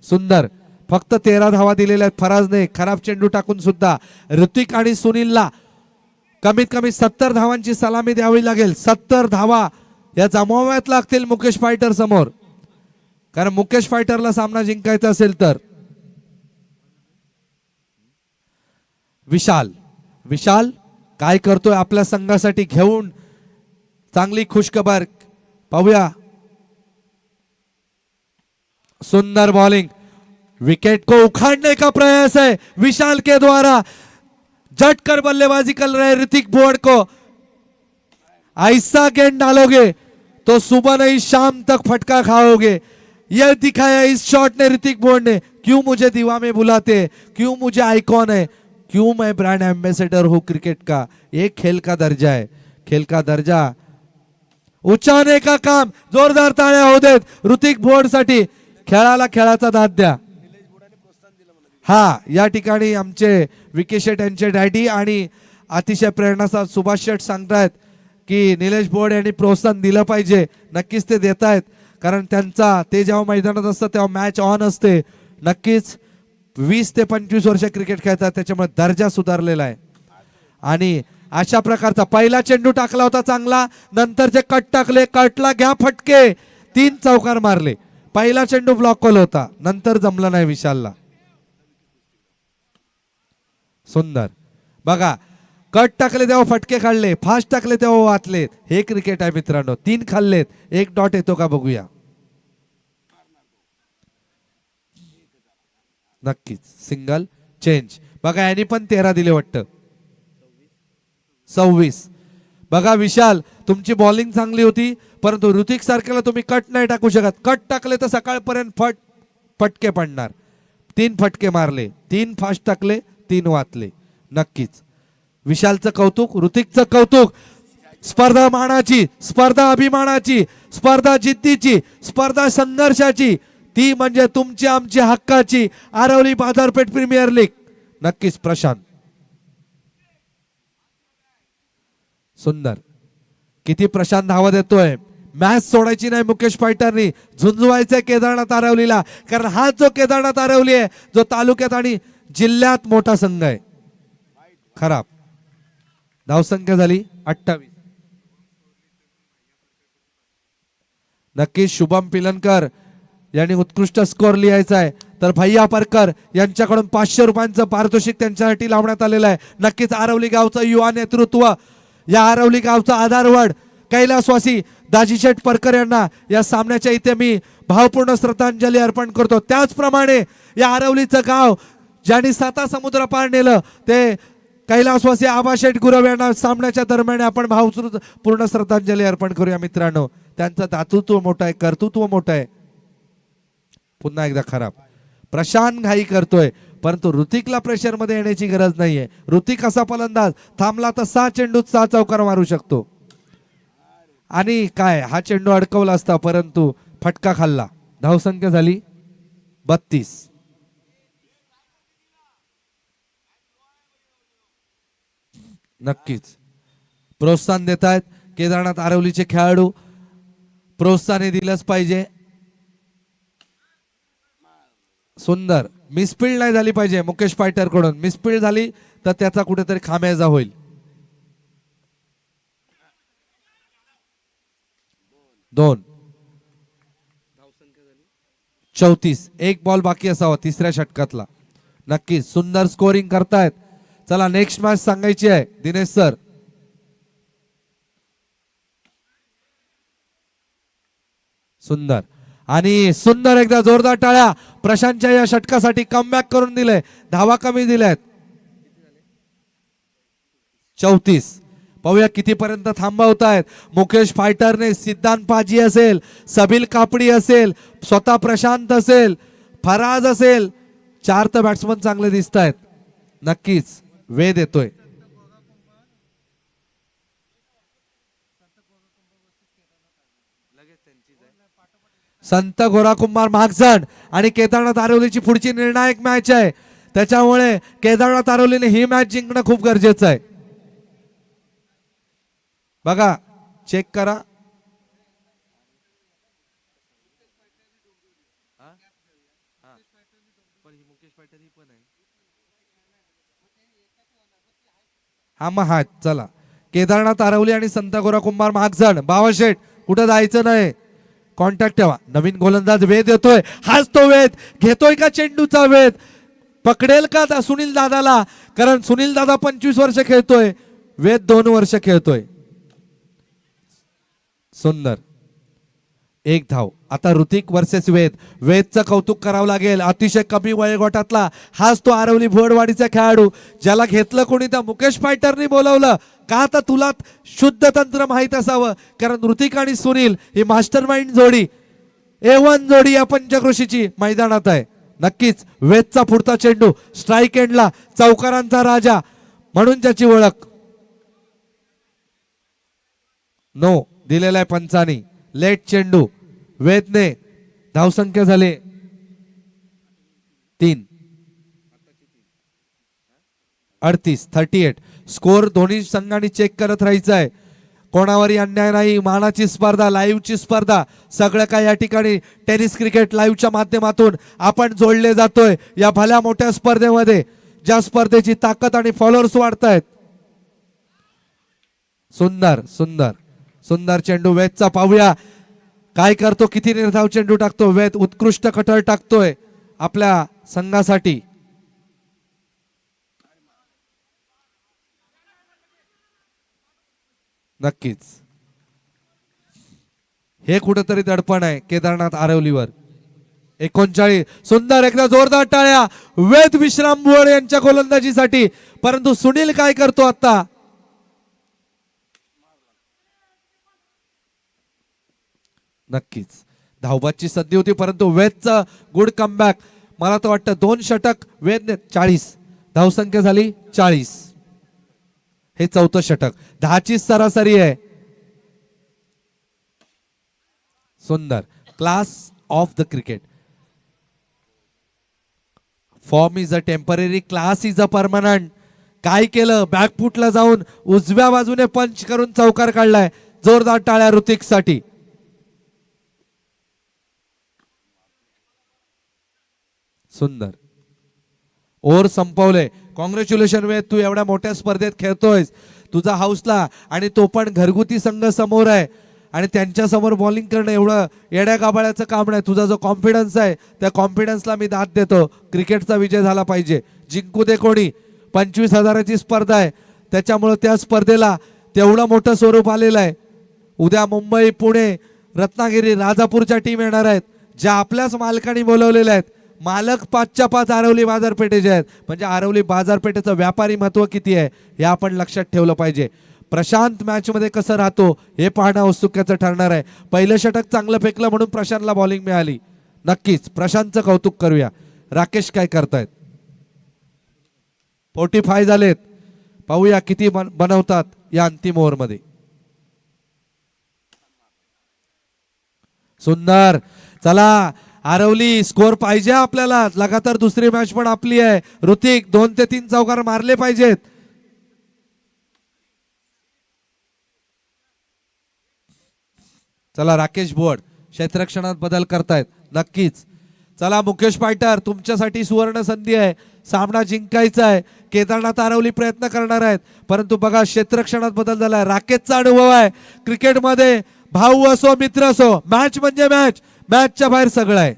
सुंदर फक्त 13 धावा दिलेल्या आहेत फराजने खराब चेंडू टाकून सुद्धा. ऋतिक आणि सुनीलला कमीत कमी 70 धावांची सलामी द्यावी लागेल. 70 धावा या जमवाव्यात लागतील मुकेश फायटर समोर कारण मुकेश फायटरला सामना जिंकायचा असेल तर. विशाल काय करतोय आपल्या संघासाठी घेऊन चांगली खुशखबर पाहूया. सुंदर बॉलिंग, विकेट को उखाड़ने का प्रयास है विशाल के द्वारा। जट कर बल्लेबाजी कर रहे ऋतिक बोर्ड को, ऐसा गेंद डालोगे तो सुबह नहीं शाम तक फटका खाओगे। यह दिखाया इस शॉट ने ऋतिक बोर्ड ने, क्यों मुझे दीवा में बुलाते, क्यों मुझे आइकॉन है, क्यों मैं ब्रांड एम्बेसडर हूं क्रिकेट का। एक खेल का दर्जा है, खेल का दर्जा उच्चारने का काम जोरदार टाळ्या होऊ देत ऋतिक बोर्ड साठी। खेळाला खेळाचा दाद द्या। हा, या ठिकाणी आमचे विके शेट यांचे डॅडी आणि अतिशय प्रेरणादायी सुभाष शेट सांगतायत की निलेश बोर्ड यांनी प्रोत्साहन दिलं पाहिजे। नक्कीच ते देत आहेत, कारण त्यांचा ते जेव्हा मैदानात असतं तेव्हा मॅच ऑन असते। नक्कीच 20 ते 25 वर्ष क्रिकेट खेळतात, त्याच्यामुळे दर्जा सुधारलेला आहे। आणि अशा प्रकारचा पहिला चेंडू टाकला होता चांगला, नंतरचे कट टाकले, कटला घ्या फटके, 3 चौकार मारले। पहिला चेंडू ब्लॉक केला होता, नंतर जमला नाही विशालला। सुंदर बघा, कट टाकले तेव्हा फटके काढले, फास्ट टाकले तेव्हा वाचलेत। हे क्रिकेट आहे मित्रांनो। 3 खाल्लेत, 1 डॉट येतो का बघूया। नक्कीच सिंगल चेंज। बघा यांनी पण 13 दिले वाटतं, 26। बघा विशाल, तुमची बॉलिंग चांगली होती, परंतु ऋतिक सारख्याला तुम्ही कट नाही टाकू शकत। कट टाकले तर सकाळपर्यंत फटके पडणार। 3 फटके मारले, 3 फास्ट टाकले, 3 वाचले। नक्कीच विशालचं कौतुक, ऋतिकचं कौतुक। स्पर्धा मानाची, स्पर्धा अभिमानाची, स्पर्धा जिद्दीची, स्पर्धा संघर्षाची, ती म्हणजे तुमची आमची हक्काची आरवली बाजारपेठ प्रीमियर लीग। नक्कीच प्रशांत, सुंदर, किती प्रशांत धावा देतोय। मॅच सोडायची नाही मुकेश फायटरनी, झुंजवायचं केदारनाथ आरवलीला, कारण हा जो केदारनाथ आरवली आहे जो तालुक्यात आणि जिल्ह्यात मोठा संघ आहे। खराब धावसंख्या झाली 28। नक्कीच शुभम पिलनकर यांनी उत्कृष्ट स्कोर लिहायचा आहे, तर भैया परकर यांच्याकडून 500 रुपयांचं पारितोषिक त्यांच्यासाठी लावण्यात आलेलं आहे। नक्कीच आरवली गावचं युवा नेतृत्व, या आरवली गावचा आधारवड कैलासवासी दाजीशेठ परकर यांना या सामन्याच्या इथे मी भावपूर्ण श्रद्धांजली अर्पण करतो। त्याचप्रमाणे या आरवलीचं गाव ज्यांनी 7 समुद्र पार नेलं ते कैलासवासी आबाशेठ गुरव यांना सामन्याच्या दरम्यान आपण भावपूर्ण श्रद्धांजली अर्पण करूया मित्रांनो। त्यांचं दातृत्व मोठं आहे, कर्तृत्व मोठं आहे। पुन्हा एकदा खराब, प्रशांत घाई करतोय, परंतु ऋतिकला प्रेशर मध्ये येण्याची गरज नाहीये। ऋतिक असा फलंदाज थांबला तर 6 चेंडूत 6 चौकार मारू शकतो। आणि काय हा चेंडू अडकवला असता, परंतु फटका खाल्ला। धावसंख्या झाली 32। नक्कीच प्रोत्साहन देत आहेत केदारनाथ आरवलीचे खेळाडू, प्रोत्साहन दिलंच पाहिजे। सुंदर, मिसफील्ड नाही झाली पाहिजे मुकेश फायटर कडून, मिसफील्ड झाली तर त्याचा कुठेतरी खामेजा होईल। 2 34, 1 बॉल बाकी असावा 3ऱ्या षटकातला। नक्कीच सुंदर स्कोरिंग करतायत। चला नेक्स्ट मॅच सांगायची आहे दिनेश सर। सुंदर आणि सुंदर, एकदा जोरदार टाळ्या प्रशांतच्या या षटकासाठी। कमबॅक करून दिले, धावा कमी दिल्यात 34। पाहूया कितीपर्यंत थांबवतायत मुकेश फायटरने। सिद्धांत पाजी असेल, सबिल कापडी असेल, स्वतः प्रशांत असेल, फराज असेल, 4 तर बॅट्समन चांगले दिसत आहेत। नक्कीच वेध येतोय। संत गोरा कुंभार महागजण आणि केदारनाथ आरवलीची पुढची निर्णायक मॅच आहे, त्याच्यामुळे केदारनाथ आरवलीने ही मॅच जिंकणं खूप गरजेचं आहे। बघा चेक करा, हा मग हा चला केदारनाथ आरवली आणि संत गोरा कुंभार महागजण। बावाशेठ कुठं जायचं नाही, कॉन्टॅक्ट ठेवा। नवीन गोलंदाज वेध येतोय, हाच तो वेध घेतोय का चेंडूचा वेध, पकडेल का सुनील दादाला, कारण सुनील दादा 25 वर्ष खेळतोय, वेध 2 वर्ष खेळतोय। सुंदर, एक धाव. आता ऋतिक वर्सेस वेद. वेदचं कौतुक करावं लागेल. अतिशय कमी वयोगटातला हाच तो आरवली भोडवाडीचा खेळाडू ज्याला घेतलं कोणी त्या मुकेश फायटरनी बोलवलं का. आता तुला शुद्ध तंत्र माहित असावं कारण ऋतिक आणि सुनील ही मास्टर माइंड जोडी A1 जोडी या पंचक्रोशीची मैदानात आहे. नक्कीच वेदचा पुढचा चेंडू स्ट्राईक एंडला चौकारांचा राजा म्हणून त्याची ओळख. नो दिलेला आहे पंचानी. लेट चेंडू. वेदने धावसंख्या झाले 3 38. स्कोर दोन्ही संघांनी चेक करत राहायचं आहे. कोणावरही अन्याय नाही. मानाची स्पर्धा, लाईव्हची स्पर्धा, सगळं काय या ठिकाणी टेनिस क्रिकेट लाईव्हच्या माध्यमातून आपण जोडले जातोय या भल्या मोठ्या स्पर्धेमध्ये ज्या स्पर्धेची ताकद आणि फॉलोअर्स वाढतायत. सुंदर सुंदर सुंदर चेंडू वेदचा. पाहूया काय करतो, किती निर्धाव चेंडू टाकतो वेद. उत्कृष्ट कटर टाकतोय आपल्या संघासाठी. नक्कीच हे कुठेतरी दडपण आहे केदारनाथ आरवलीवर. 39. सुंदर, एकदा जोरदार टाळ्या वेद विश्राम बुवड यांच्या गोलंदाजीसाठी. परंतु सुनील काय करतो आता. नक्कीच धावबादची संधी होती परंतु वेदचं गुड कमबॅक. मला तर वाटतं 2 षटक वेदने. 40 धावसंख्या झाली 40. हे 4थं षटक. 10ची सरासरी आहे. सुंदर. Class of the cricket. Form is a temporary, class is a permanent. काय केलं, बॅकफुटला जाऊन उजव्या बाजूने पंच करून चौकार काढलाय. जोरदार टाळ्या ऋतिक साठी. सुंदर. ओव्हर संपवले. कॉंग्रॅच्युलेशन वेद, तू एवढ्या मोठ्या स्पर्धेत खेळतोयस. तुझा हाऊसला आणि तो पण घरगुती संघ समोर आहे आणि त्यांच्या समोर बॉलिंग करणं एवढं येड्या गाबाळ्याचं काम नाही. तुझा जो कॉन्फिडन्स आहे त्या कॉन्फिडन्सला मी दाद देतो. क्रिकेटचा विजय झाला पाहिजे. जिंकू दे कोणी. 25,000ची स्पर्धा आहे त्याच्यामुळे त्या स्पर्धेला तेवढं मोठं स्वरूप आलेलं आहे. उद्या मुंबई, पुणे, रत्नागिरी, राजापूरच्या टीम येणार आहेत ज्या आपल्याच मालकांनी बोलवलेल्या आहेत. मालक 5च्या 5 आरवली बाजारपेठेचे आहेत. म्हणजे आरवली बाजारपेठेचं व्यापारी महत्व किती आहे हे आपण लक्षात ठेवलं पाहिजे. प्रशांत मॅच मध्ये कसं राहतो हे पाहणं औत्सुक्याचं ठरणार आहे. पहिलं षटक चांगलं फेकलं म्हणून प्रशांतला बॉलिंग मिळाली. नक्कीच प्रशांतचं कौतुक करूया. राकेश काय करतायत. 45 झालेत. पाहूया किती बनवतात या अंतिम ओव्हर मध्ये. सुंदर. चला आरवली, स्कोर पाहिजे आपल्याला. लगातार दुसरी मॅच पण आपली आहे. ऋतिक 2 ते 3 चौकार मारले पाहिजेत. चला राकेश बोर्ड क्षेत्ररक्षणात बदल करतायत. नक्कीच. चला मुकेश फायटर, तुमच्यासाठी सुवर्ण संधी आहे. सामना जिंकायचा आहे. केदारनाथ आरवली प्रयत्न करणार आहेत परंतु बघा क्षेत्ररक्षणात बदल झालाय. राकेशचा अनुभव आहे क्रिकेटमध्ये. भाऊ असो मित्र असो, मॅच म्हणजे मॅच. मॅचच्या बाहेर सगळं आहे.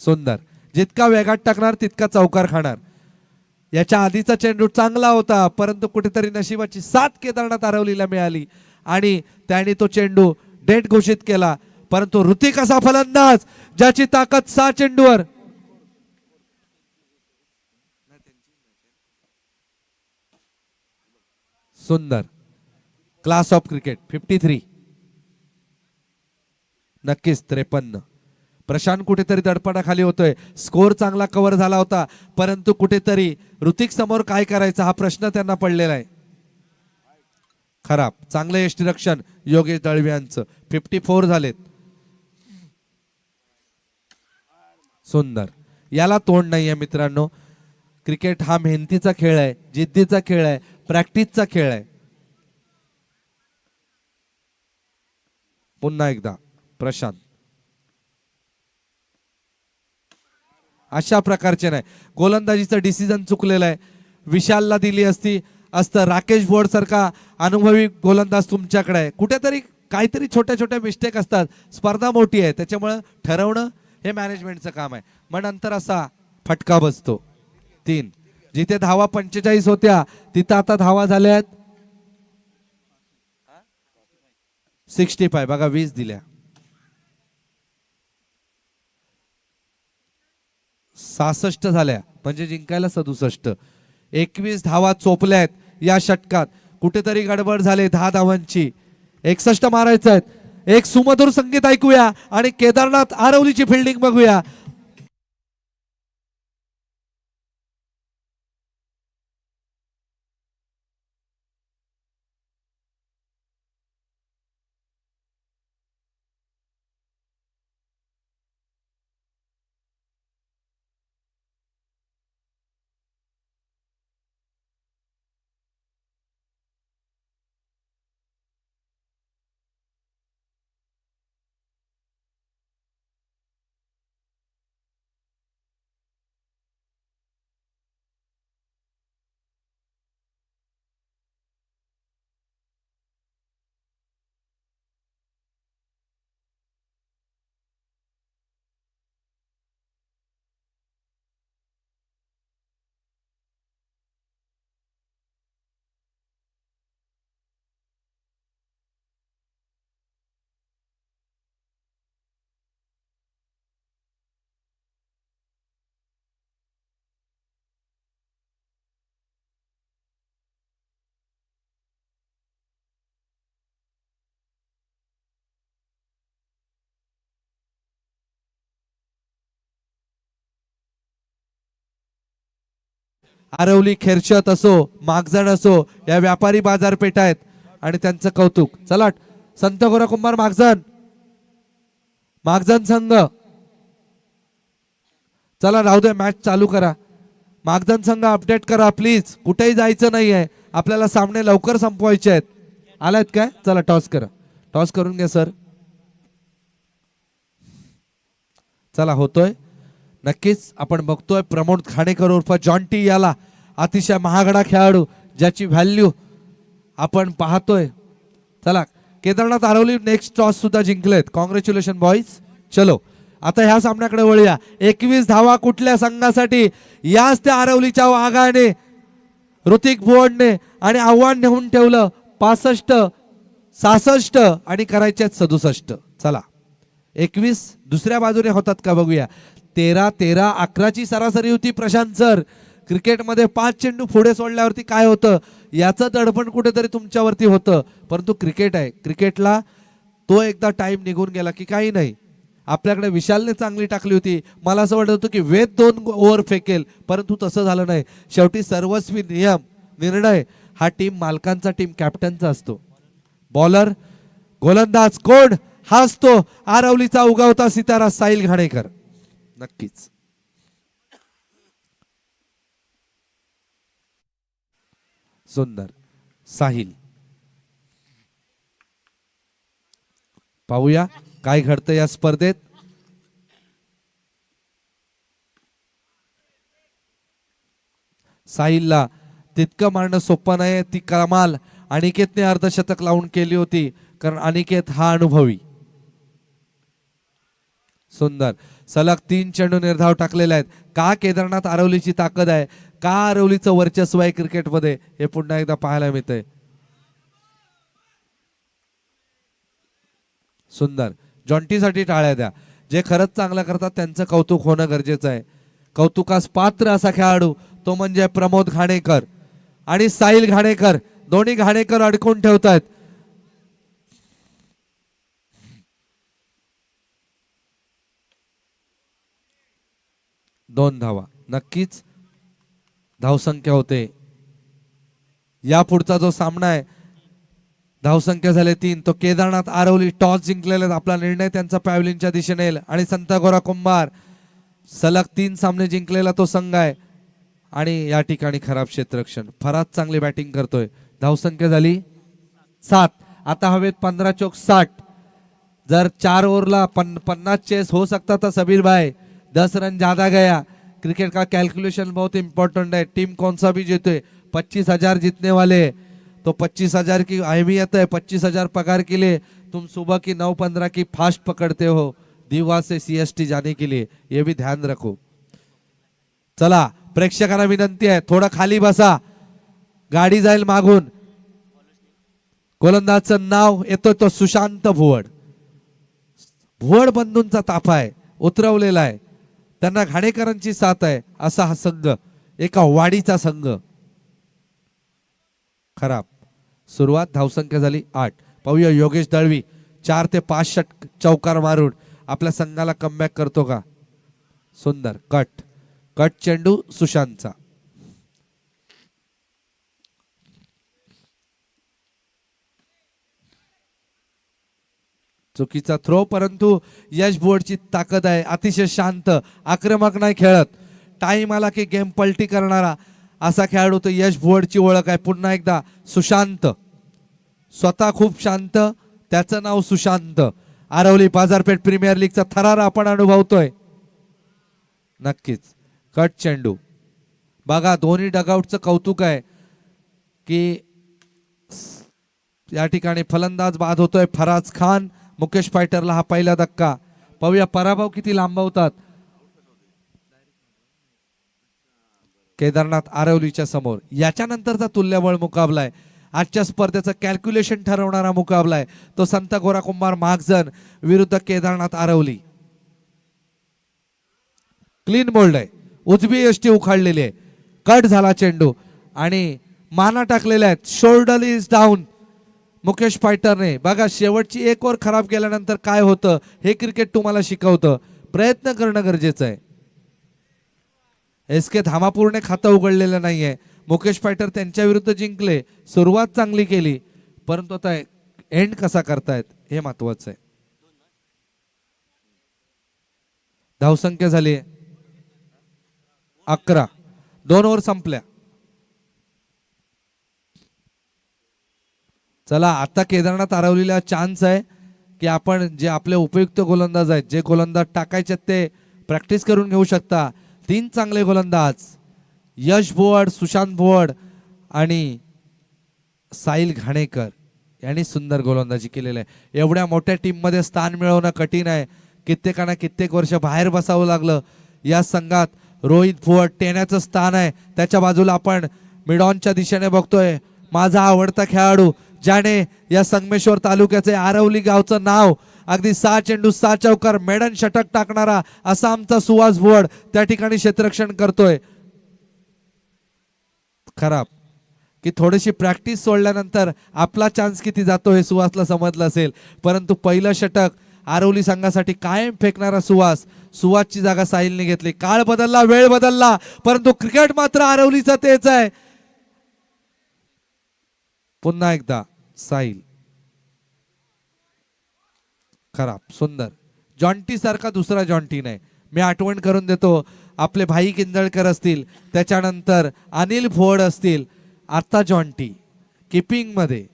सुंदर. जितका वेगात टाकणार तितका चौकार खाणार. याच्या आधीचा चेंडू चांगला होता परंतु कुठेतरी नशिबाची साथ केदारनाथ आरवलीला मिळाली आणि त्याने तो चेंडू डेट घोषित केला. परंतु ऋतिक असा फलंदाज ज्याची ताकद 6 चेंडूवर. सुंदर. Class of cricket. 53. नक्कीच 53. प्रशांत कुठेतरी दडपणाखाली होतोय. स्कोर चांगला कव्हर झाला होता परंतु कुठेतरी ऋतिक समोर काय करायचं हा प्रश्न त्यांना पडलेला आहे. खराब. चांगलं यष्टीरक्षण योगेश दळवी यांचं. 54 झालेत. सुंदर. याला तोंड नाहीये मित्रांनो. क्रिकेट हा मेहनतीचा खेळ आहे, जिद्दीचा खेळ आहे, प्रॅक्टिसचा खेळ आहे. पुन्हा एकदा प्रशांत. अशा प्रकारचे नाही. गोलंदाजीचं डिसिजन चुकलेलं आहे. विशालला दिली असतं. राकेश बोर्ड सारखा अनुभवी गोलंदाज तुमच्याकडे आहे. कुठेतरी काहीतरी छोट्या छोट्या मिस्टेक असतात. स्पर्धा मोठी आहे त्याच्यामुळे ठरवणं हे मॅनेजमेंटचं काम आहे. मग नंतर असा फटका बसतो. 3. जिथे धावा 45 होत्या तिथं आता धावा झाल्यात 65. बघा 20 दिल्या. 66 झाल्या म्हणजे जिंकायला 67. 21 धावा चोपल्यात या षटकात. कुठेतरी गडबड झाले 10 धावांची. 61 मारायचं आहेत. एक सुमधुर संगीत ऐकूया आणि केदारनाथ आरवलीची फिल्डिंग बघूया. आरवली खेरचत असो मागजण असो या व्यापारी बाजारपेठ आहेत आणि त्यांचं कौतुक. चला संत गोरा कुंभार मागजण मागजण संघ चला राहू दे मॅच चालू करा. मागजण संघ अपडेट करा प्लीज. कुठेही जायचं नाहीये आपल्याला सामने लवकर संपवायचे आहेत. आलायत काय? चला टॉस करा. टॉस करून घ्या सर. चला होतोय नक्कीच. आपण बघतोय प्रमोद खाणेकर उर्फ जॉन्टी याला अतिशय महागडा खेळाडू ज्याची व्हॅल्यू आपण पाहतोय. चला केदारनाथ आरवली नेक्स्ट टॉस सुद्धा जिंकलेत. Congratulation boys. चलो आता ह्या सामन्याकडे वळूया. 21 धावा कुठल्या संघासाठी? याच त्या आरवलीच्या वाघाने ऋतिक भुवनने आणि आव्हान नेऊन ठेवलं 65 66 आणि करायचे 67. चला 21 दुसऱ्या बाजूने होतात का बघूया. 13-13 11ची सरासरी होती प्रशांत सर. क्रिकेटमध्ये 5 चेंडू पुढे सोडल्यावरती काय होतं याचं दडपण कुठेतरी तुमच्यावरती होतं. परंतु क्रिकेट आहे. क्रिकेटला तो एकदा टाइम निघून गेला की काही नाही. आपल्याकडे विशालने चांगली टाकली होती. मला असं वाटत होतं की वेद 2 ओव्हर फेकेल परंतु तसं झालं नाही. शेवटी सर्वस्वी निर्णय हा टीम मालकांचा टीम कॅप्टनचा असतो. बॉलर गोलंदाज कोण हा असतो आरवलीचा उगवता सितारा साहिल घाणेकर. नक्कीच सुंदर साहिल. पाहूया काय घडतं या स्पर्धेत. साहिलला तितकं मारणं सोपं नाही. ती कमाल अनिकेतने अर्धशतक लावून केली होती कारण अनिकेत हा अनुभवी. सुंदर सलग 3 चेंडू निर्धाव टाकलेले आहेत. का केदारनाथ आरवलीची ताकद आहे, का आरवलीचं वर्चस्व आहे क्रिकेटमध्ये हे पुन्हा एकदा पाहायला मिळतंय. सुंदर जॉन्टीसाठी टाळ्या द्या. जे खरंच चांगलं करतात त्यांचं कौतुक होणं गरजेचं आहे. कौतुकास पात्र असा खेळाडू तो म्हणजे प्रमोद घाणेकर आणि साहिल घाणेकर. दोन्ही घाणेकर अडकून ठेवतात. दोन धावा नक्कीच धावसंख्या होते. या पुढचा जो सामना आहे धावसंख्या झाले 3. तो केदारनाथ आरवली टॉस जिंकलेला. आपला निर्णय त्यांचा पॅव्हलिनच्या दिशेने येईल आणि संत गोरा कुंभार सलग 3 सामने जिंकलेला तो संघ आहे आणि या ठिकाणी खराब क्षेत्ररक्षण. फराज चांगली बॅटिंग करतोय. धावसंख्या झाली 7. आता हवेत 15 चौक 60. जर 4 ओव्हरला 50 चेस हो सकता था सबीर भाई. 10 रन ज्यादा गया. क्रिकेट का कैलकुलेशन बहुत इंपॉर्टेंट है. टीम कौन सा भी जीते 25,000 जीतने वाले तो 25,000 की अहमियत है. 25,000 पगार के लिए तुम सुबह की 9:15 की फास्ट पकड़ते हो दीवा से CST जाने के लिए. ये भी ध्यान रखो. चला प्रेक्षकांना विनंती आहे थोडं खाली बसा. गाडी जाईल मागून. गोलंदाजचं नाव येतोय तो सुशांत भुवड. भुवड बंधूंचा ताफा आहे उतरवलेला आहे. त्यांना घाणेकरांची साथ आहे असा हा संघ, एका वाडीचा संघ. खराब सुरुवात, धावसंख्या झाली 8. पाहूया योगेश दळवी 4 ते 5 चौकार मारून आपल्या संघाला कमबॅक करतो का. सुंदर कट चेंडू सुशांतचा. चुकीचा थ्रो, परंतु यश बोर्डची ताकद आहे, अतिशय शांत, आक्रमक नाही खेळत. टाइम आला की गेम पलटी करणारा असा खेळाडू तो यश बोर्डची ओळख आहे. पुन्हा एकदा सुशांत, स्वतः खूप शांत, त्याचं नाव सुशांत. आरवली बाजारपेठ प्रीमियर लीगचा थरार आपण अनुभवतोय. नक्कीच कट चेंडू. बघा दोन्ही डगआउटचं कौतुक आहे की या ठिकाणी फलंदाज बाद होतोय फराज खान. मुकेश फायटरला हा पहिला धक्का. पाहूया पराभव किती लांबवतात केदारनाथ आरवलीच्या समोर. याच्यानंतरचा तुल्यबळ मुकाबला आहे, आजच्या स्पर्धेचं कॅल्क्युलेशन ठरवणारा मुकाबला आहे. तो संत गोरा कुंभार महागजन विरुद्ध केदारनाथ आरवली. क्लीन बोल्ड आहे, उजवी यष्टी उखाडलेली आहे. कट झाला चेंडू आणि माना टाकलेल्या आहेत. शोल्डर इज डाऊन मुकेश फायटरने. बघा शेवटची एक ओव्हर खराब केल्यानंतर काय होतं हे क्रिकेट तुम्हाला शिकवतं. प्रयत्न करणं गरजेचं आहे. एस के धामापूरने खातं उघडलेलं नाहीये. मुकेश फायटर त्यांच्या विरुद्ध जिंकले, सुरुवात चांगली केली, परंतु आता एंड कसा करतायत हे महत्वाचं आहे. धावसंख्या झाली 11. 2 ओव्हर संपल्या. चला आता केदारनाथ आरवलीला चान्स आहे की आपण जे आपले उपयुक्त गोलंदाज आहेत, जे गोलंदाज टाकायचे ते प्रॅक्टिस करून घेऊ शकता. 3 चांगले गोलंदाज, यश भोवड, सुशांत भोवड आणि साहिल घाणेकर यांनी सुंदर गोलंदाजी केलेली आहे. एवढ्या मोठ्या टीम मध्ये स्थान मिळवणं कठीण आहे. कित्येकांना कित्येक वर्ष बाहेर बसावं लागलं. या संघात रोहित भोवड टेण्याचं स्थान आहे. त्याच्या बाजूला आपण मिडॉनच्या दिशेने बघतोय माझा आवडता खेळाडू, ज्याने या संगमेश्वर तालुक्याचे आरवली गावचं नाव अगदी 6 चेंडू 6 चौकार मेडन षटक टाकणारा असा आमचा सुहास भोवड त्या ठिकाणी क्षेत्ररक्षण करतोय. खराब की थोडीशी प्रॅक्टिस सोडल्यानंतर आपला चान्स किती जातो हे सुहासला समजलं असेल, परंतु पहिलं षटक आरवली संघासाठी कायम फेकणारा सुहासची जागा साहिलने घेतली. काळ बदलला, वेळ बदलला, परंतु क्रिकेट मात्र आरवलीचा तेच आहे. पुन्हा एकदा साहिल. खराब. सुंदर. जॉन्टी सारखा दुसरा जॉन्टी नाही. मी आठवण करून देतो, आपले भाई किंजळकर असतील, त्याच्यानंतर अनिल भोड असतील, आता जॉन्टी किपिंग मध्ये.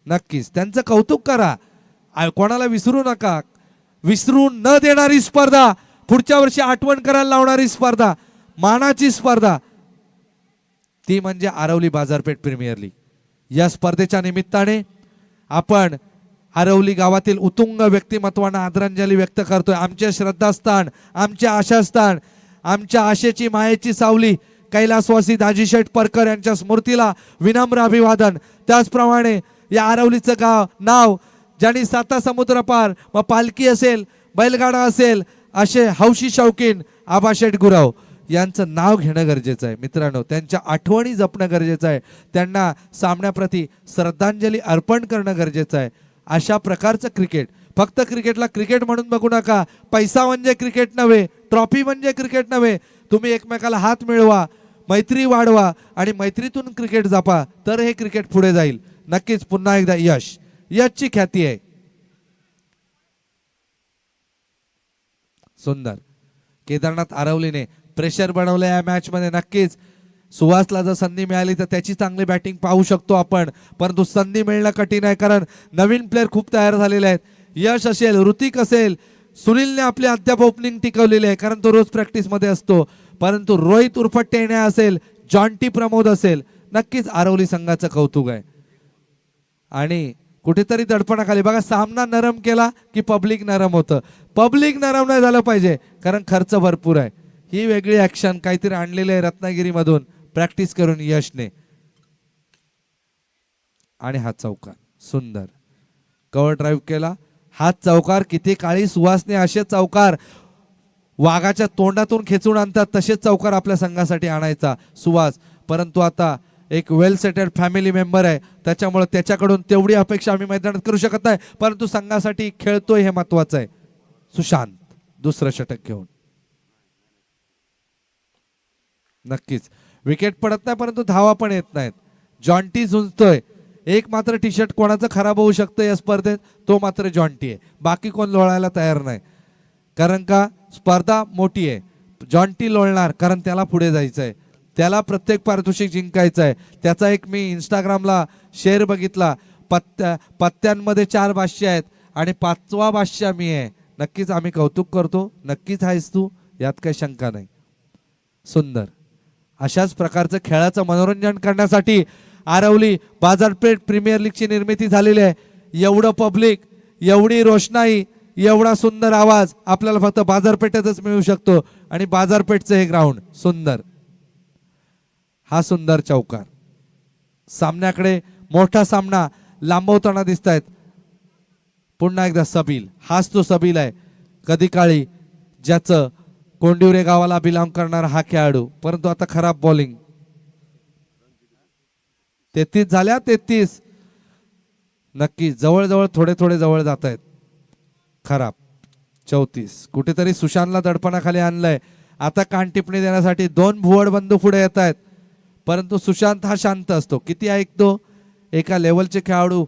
नक्कीच त्यांचं कौतुक करा, कोणाला विसरू नका. विसरून न देणारी स्पर्धा, पुढच्या वर्षी आठवण करायला लावणारी स्पर्धा, मानाची स्पर्धा, ती म्हणजे आरवली बाजारपेठ प्रीमियर लीग. या स्पर्धेच्या निमित्ताने आपण आरवली गावातील उत्तुंग व्यक्तिमत्वांना आदरांजली व्यक्त करतोय. आमचे श्रद्धास्थान, आमचे आशास्थान, आमच्या आशेची मायेची सावली कैलासवासी दाजीशेठ परकर यांच्या स्मृतीला विनम्र अभिवादन. त्याचप्रमाणे या आरवलीचं नाव ज्यांनी 7 समुद्र पार, मग पालखी असेल, बैलगाडा असेल, असे हौशी शौकीन आबाशेठ गुरव यांचं नाव घेणं गरजेचं आहे. मित्रांनो, त्यांच्या आठवणी जपणं गरजेचं आहे. त्यांना सामन्याप्रती श्रद्धांजली अर्पण करणं गरजेचं आहे. अशा प्रकारचं क्रिकेट, फक्त क्रिकेटला क्रिकेट म्हणून बघू नका. पैसा म्हणजे क्रिकेट नव्हे, ट्रॉफी म्हणजे क्रिकेट नव्हे. तुम्ही एकमेकाला हात मिळवा, मैत्री वाढवा आणि मैत्रीतून क्रिकेट जपा, तर हे क्रिकेट पुढे जाईल. नक्कीच पुन्हा एकदा यशची ख्याती आहे. सुंदर. केदारनाथ आरवलीने प्रेशर बनवलं या मॅच मध्ये. नक्कीच सुहासला जर संधी मिळाली तर त्याची चांगली बॅटिंग पाहू शकतो आपण, परंतु संधी मिळणं कठीण आहे, कारण नवीन प्लेअर खूप तयार झालेले आहेत. यश असेल, ऋतिक असेल, सुनीलने आपली अद्याप ओपनिंग टिकवलेली आहे, कारण तो रोज प्रॅक्टिस मध्ये असतो. परंतु रोहित उर्फ टेण्या असेल, जॉन्टी प्रमोद असेल, नक्कीच आरवली संघाचं कौतुक आहे. आणि कुठेतरी दडपणाखाली बघा, सामना नरम केला की पब्लिक नरम होतं. पब्लिक नरम नाही झालं पाहिजे, कारण खर्च भरपूर आहे. ही वेगळी ऍक्शन काहीतरी आणलेली आहे रत्नागिरीमधून प्रॅक्टिस करून यशने. आणि हा चौकार सुंदर कव्हर ड्राईव्ह केला. हा चौकार किती काळी सुहासने असे चौकार वाघाच्या तोंडातून खेचून आणतात तसेच चौकार आपल्या संघासाठी आणायचा सुहास, परंतु आता एक वेल सेटेड फॅमिली मेंबर आहे त्याच्यामुळे त्याच्याकडून तेवढी अपेक्षा आम्ही मैदानात करू शकत नाही, परंतु संघासाठी खेळतोय हे महत्वाचं आहे. सुशांत दुसरं षटक घेऊन नक्कीच विकेट पडत नाही परंतु धावा पण येत नाहीत. जॉन्टी झुंजतोय, एक मात्र टी शर्ट कोणाचं खराब होऊ शकतं या स्पर्धेत, तो मात्र जॉन्टी आहे. बाकी कोण लोळायला तयार नाही, कारण का स्पर्धा मोठी आहे. जॉन्टी लोळणार कारण त्याला पुढे जायचं आहे, त्याला प्रत्येक पारितोषिक जिंकायचं आहे. त्याचा एक मी इंस्टाग्रामला शेअर बघितला, पत्त्यांमध्ये 4 भाष्य आहेत आणि 5वा भाष्य मी आहे. नक्कीच आम्ही कौतुक करतो, नक्कीच आहेस तू, यात काही शंका नाही. सुंदर अशाच प्रकारचं खेळाचं मनोरंजन करण्यासाठी आरवली बाजारपेठ प्रीमियर लीगची निर्मिती झालेली आहे. एवढं पब्लिक, एवढी रोषणाई, एवढा सुंदर आवाज आपल्याला फक्त बाजारपेठेतच मिळू शकतो आणि बाजारपेठचं हे ग्राउंड सुंदर. हा सुंदर चौकार सामन्याकडे मोठा सामना लांबवताना दिसत आहेत. पुन्हा एकदा सबील, हाच तो सबील आहे कधी काळी ज्याचं कोंडिवरे गावाला बिलॉंग करणारा हा खेळाडू, परंतु आता खराब बॉलिंग. 33 झाल्या, 33 नक्की जवळजवळ थोडे थोडे जवळ जात आहेत. खराब 34, कुठेतरी सुशांतला दडपणाखाली आणलंय. आता कान टिपणी देण्यासाठी 2 भुवड बंधू पुढे येत आहेत, परंतु सुशांत हा शांत असतो. किती ऐकतो. एका लेवलचे खेळाडू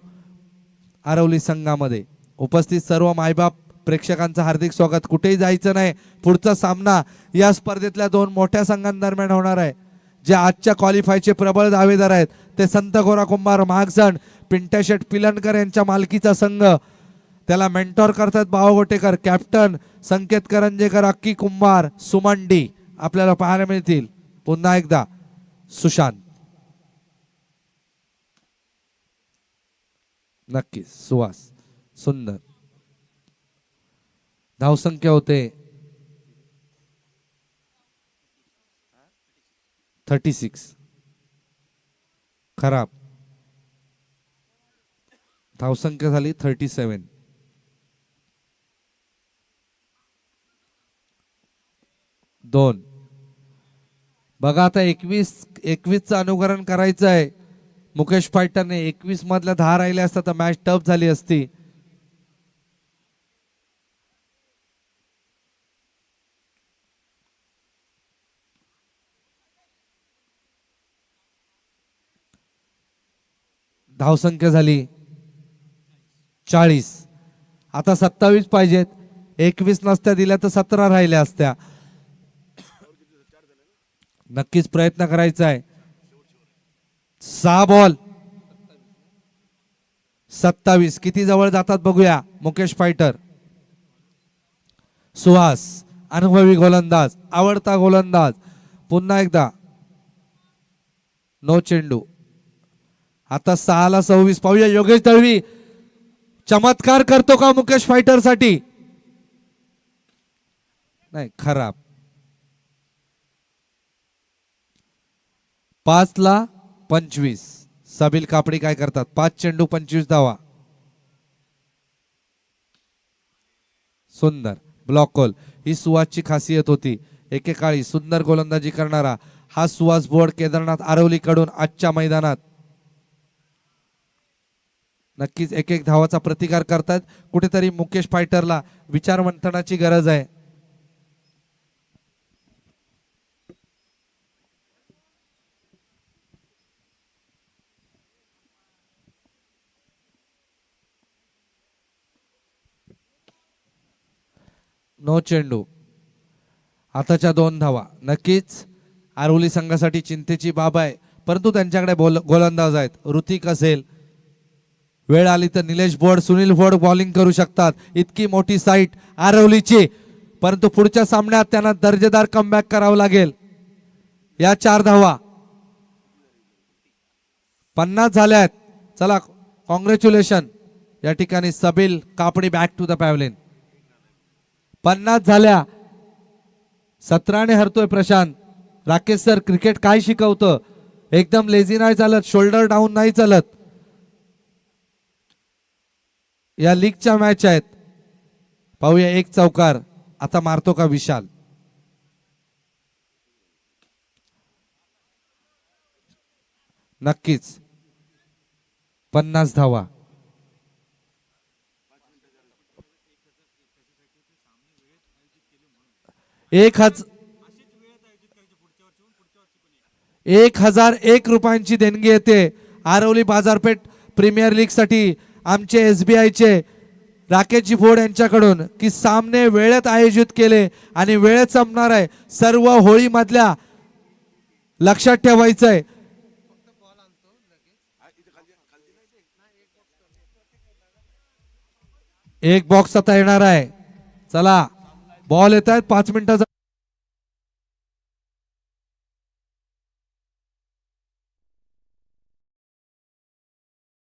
आरवली संघामध्ये उपस्थित सर्व मायबाप प्रेक्षकांचं हार्दिक स्वागत. कुठेही जायचं नाही. पुढचा सामना या स्पर्धेतल्या 2 मोठ्या संघांदरम्यान होणार आहे, जे आजच्या क्वालिफायचे प्रबळ दावेदार आहेत. ते संत गोरा कुंभार महागजण पिंट्याशेठ पिलनकर यांच्या मालकीचा संघ. त्याला मेंटॉर करतात भाऊ गोटेकर, कॅप्टन संकेत करंजेकर, अक्की कुंभार, सुमन डी आपल्याला पाहायला मिळतील. पुन्हा एकदा सुशांत, नक्कीच सुहास. सुंदर धावसंख्या होते 36. खराब धावसंख्या झाली 37. दोन. बघा आता 21चं अनुकरण करायचं आहे. मुकेश फायटरने 21 मधल्या 10 राहिले असता तर मॅच टफ झाली असती. धावसंख्या झाली 40. आता 27 पाहिजेत. 21 नसत्या दिल्या तर 17 राहिल्या असत्या. नक्कीच प्रयत्न करायचा आहे. 6 बॉल 27. किती जवळ जातात बघूया मुकेश फायटर. सुहास अनुभवी गोलंदाज, आवडता गोलंदाज. पुन्हा एकदा नो चेंडू. आता 6ला 26. पाहूया योगेश दळवी चमत्कार करतो का मुकेश फायटर साठी. नाही, खराब. 5ला 25. सबील कापडी काय करतात. 5 चेंडू 25 धावा. सुंदर ब्लॉक कॉल. ही सुहासची खासियत होती. एकेकाळी सुंदर गोलंदाजी करणारा हा सुहास बोर्ड केदारनाथ आरवली कडून आजच्या मैदानात नक्कीच एक एक धावाचा प्रतिकार करतात. कुठेतरी मुकेश फायटरला विचार मंथनाची गरज आहे. नो चेंडू. आताच्या 2 धावा. नक्कीच आरवली संघासाठी चिंतेची बाब आहे, परंतु त्यांच्याकडे गोलंदाज आहेत. ऋतिक असेल, वेळ आली तर Nilesh board, Sunil board bowling करू शकतात. इतकी मोठी साईट आरवलीची, परंतु पुढच्या सामन्यात त्यांना दर्जेदार कमबॅक करावं लागेल. या 4 धावा 50 झाल्यात. चला कॉंग्रॅच्युलेशन. या ठिकाणी सबील कापडी बॅक टू द पॅव्हलियन. 50 झाल्या. 17ने हरतोय प्रशांत. राकेश सर क्रिकेट काय शिकवतं. एकदम लेझी नाही चालत, शोल्डर डाऊन नाही चालत. या लीगच्या मॅच आहेत. पाहूया एक चौकार आता मारतो का विशाल. नक्कीच 50 धावा. एक 1001 रुपयांची देणगी येते आरवली बाजारपेठ प्रीमियर लीग साठी आमचे SBI चे राकेशजी फोड यांच्याकडून की सामने वेळेत आयोजित केले आणि वेळेत संपणार आहे. सर्व होळी मधल्या लक्षात ठेवायचंय. एक बॉक्स आता येणार आहे. चला बॉल येत आहेत 5 मिनिटाचा